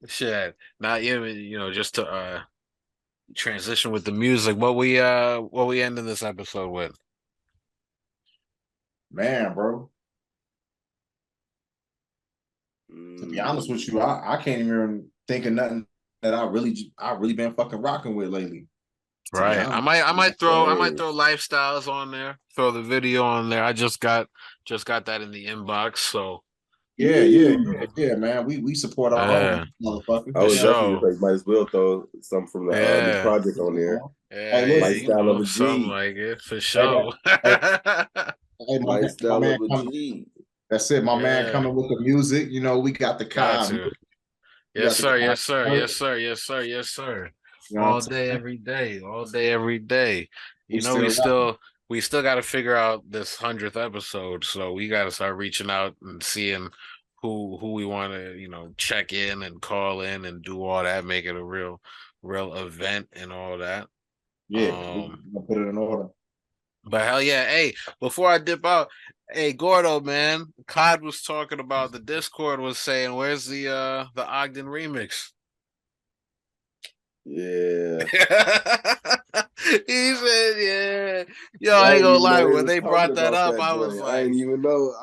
Shit. Not even, just to transition with the music. What we ending this episode with? Man, bro. To be honest with you, I can't even think of nothing that I really been fucking rocking with lately. Right. I might throw lifestyles on there, throw the video on there. I just got that in the inbox, so yeah, man. We support our motherfuckers. I was definitely like, might as well throw something from the new project on there. Yeah, lifestyle of a G. Something like it for sure. Lifestyle of a G. That's it, my man coming with the music. We got the car. Yes, sir. All day, every day. We still got to figure out this 100th episode, so we got to start reaching out and seeing who we want to, check in and call in and do all that, make it a real event and all that. Yeah, we'll put it in order. But hell yeah, hey, before I dip out, hey Gordo, man, Cod was talking about the Discord was saying, where's the Ogden remix? Yeah. He said, yeah. Yo, I ain't gonna lie, when they brought that up, I was like, I didn't even know.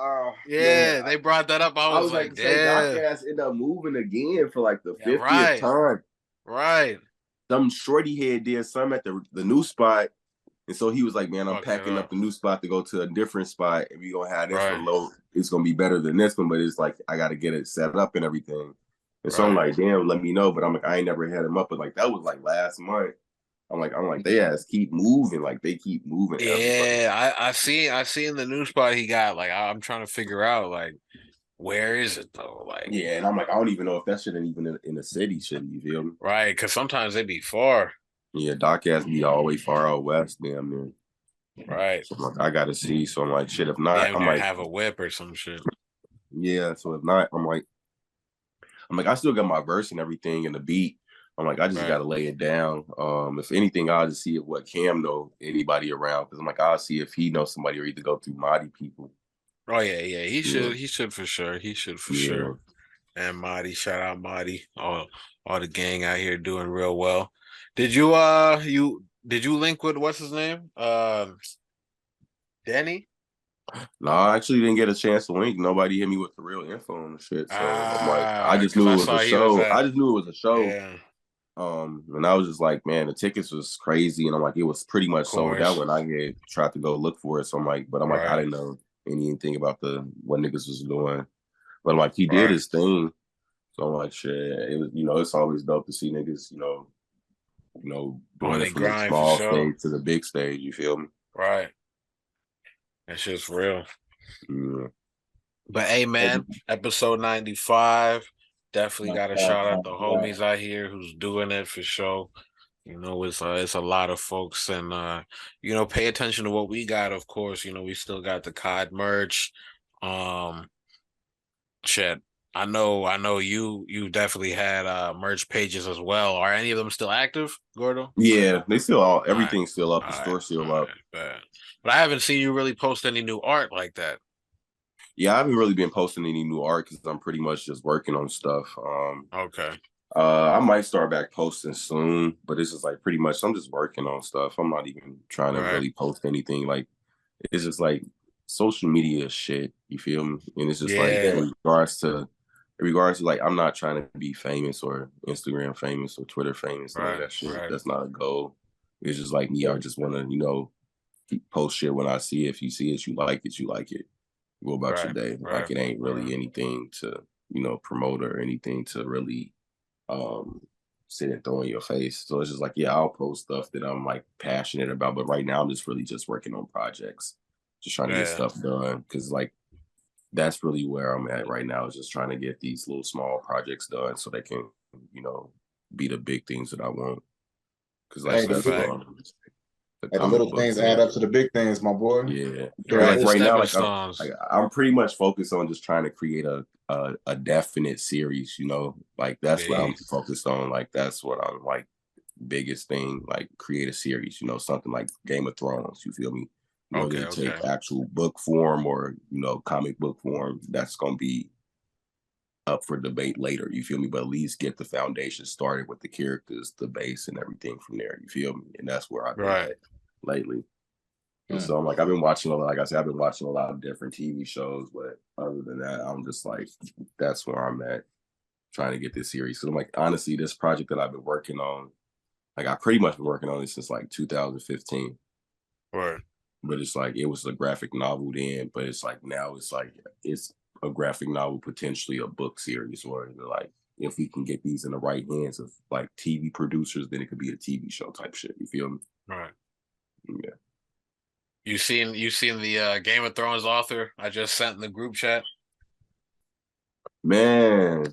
Yeah, they brought that up. I was like, damn. Jackass ended up moving again for like the 50th time. Right. Some shorty head did some at the new spot. And so he was like, man, I'm packing up the new spot to go to a different spot. And we gonna have this one low. It's gonna be better than this one, but it's like I gotta get it set up and everything. And so I'm like, damn, let me know. But I'm like, I ain't never had him up. But like that was like last month. I'm like, they ass keep moving, like they keep moving. Yeah, I seen the new spot he got. Like I'm trying to figure out like where is it though? Like yeah, and I'm like, I don't even know if that shit ain't even in the city. Shit, you feel me? right, because sometimes they be far. Yeah, Doc ass be all the way far out west, damn near. Right, So I'm like, I gotta see. So I'm like, shit. If not, damn I'm near like, have a whip or some shit. yeah. So if not, I'm like, I still got my verse and everything and the beat. I'm like, I just Right. gotta lay it down. If anything, I'll just see if what Cam know anybody around because I'm like, I'll see if he knows somebody or either go through Marty people. Oh yeah. He Yeah, should for sure. He should for yeah. sure. And Marty, shout out Marty. All the gang out here doing real well. Did you link with what's his name? Danny? No, I actually didn't get a chance to link. Nobody hit me with the real info on the shit. So I'm like, I just Because knew I it was saw a he was show. at I just knew it was a show. yeah, And I was just like, man, the tickets was crazy. And I'm like, it was pretty much of sold out course. when I tried to go look for it. So I'm like, but I'm like, I Right, didn't know anything about what niggas was doing. But I'm like, he did right. his thing. So I'm like, shit, it was, it's always dope to see niggas, On doing it they from the grind for small sure. stage to the big stage. You feel me? Right. That's just real. Yeah. But hey man, episode 95. Definitely gotta shout out the homies out here who's doing it for sure. It's a lot of folks and pay attention to what we got, of course. We still got the COD merch. Um shit. I know you definitely had merch pages as well. Are any of them still active, Gordo? Yeah, they still All right. everything's still up. All The right. store's still All up. right. Bad. But I haven't seen you really post any new art like that. Yeah, I haven't really been posting any new art because I'm pretty much just working on stuff. Okay. I might start back posting soon, but it's just like pretty much I'm just working on stuff. I'm not even trying to Right. really post anything. Like it's just like social media shit. You feel me? And it's just like Yeah. in regards to like I'm not trying to be famous or Instagram famous or Twitter famous. None of Right. that shit. Right. That's not a goal. It's just like me. I just want to post shit when I see it. If you see it, you like it. You like it. Go about your Right. day. Right. Like it ain't really anything to promote or anything to really sit and throw in your face. So it's just like, yeah, I'll post stuff that I'm like passionate about, but right now I'm just really just working on projects, just trying to get Yeah. stuff done because like that's really where I'm at right now is just trying to get these little small projects done so they can be the big things that I want because like Hey, That's a that's fact. the the comic little books things add and up to the big things, my boy. yeah. Right. Like The right now, stepping like stones. I'm pretty much focused on just trying to create a definite series, like that's what I'm Peace. focused on. Like that's what I'm like biggest thing, like create a series, something like Game of Thrones, you feel me? Okay. They Okay. take actual book form or, comic book form, that's gonna be up for debate later, you feel me? But at least get the foundation started with the characters, the base and everything from there, you feel me? And that's where I've been Right. at lately. And Mm. so I'm like, I've been watching like I said, I've been watching a lot of different TV shows, but other than that, I'm just like, that's where I'm at, trying to get this series. So I'm like, honestly, this project that I've been working on, like I pretty much been working on it since like 2015. Right. But it's like it was a graphic novel then, but it's like now it's a graphic novel, potentially a book series, or like if we can get these in the right hands of like TV producers, then it could be a TV show type shit. You feel me? Right. Yeah. You seen the Game of Thrones author I just sent in the group chat? Man,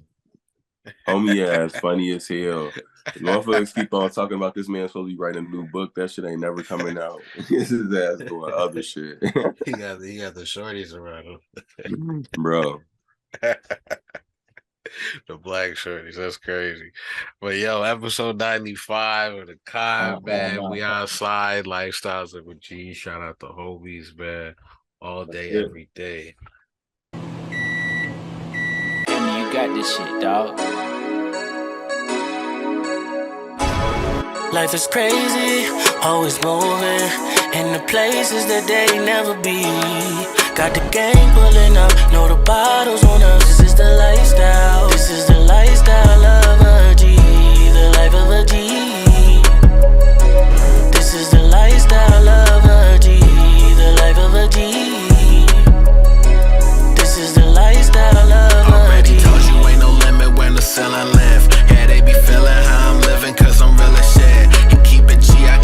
homie ass funny as hell. Motherfuckers keep on talking about this man supposed to be writing a new book. That shit ain't never coming out. His ass doing other shit. he got the shorties around him. Bro. The black shorties, that's crazy. But yo, episode 95 of the COD, man. We outside, lifestyles of a G. Shout out to homies, man. All day, every day. You got this shit, dog. Life is crazy, always moving in the places that they never be. Got the gang pulling up, know the bottles on us. This is the lifestyle. This is the lifestyle of a G, the life of a G. This is the lifestyle of a G, the life of a G. This is the lifestyle of a G. Already told you ain't no limit when the ceiling lift. Yeah, they be feeling how I'm living 'cause I'm real as shit. And keep it G, I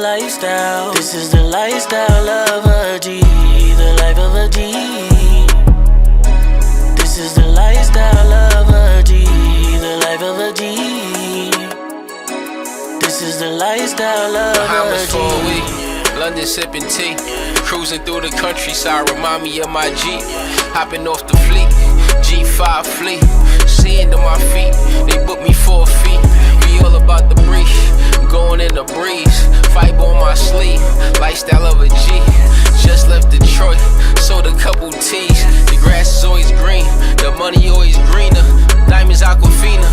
lifestyle. This is the lifestyle of a G, the life of a G. This is the lifestyle of a G, the life of a G. This is the lifestyle of Bahamas a G. for a week, London sipping tea, cruising through the countryside, remind me of my G. Hopping off the fleet, G5 fleet, sand on my feet, they booked me for a fee. We all about the breeze, going in the breeze, fiber on my sleeve, lifestyle of a G. Just left Detroit, sold a couple T's. The grass is always green, the money always greener. Diamonds Aquafina,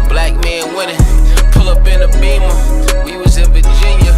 black man winning. Pull up in a Beamer, we was in Virginia.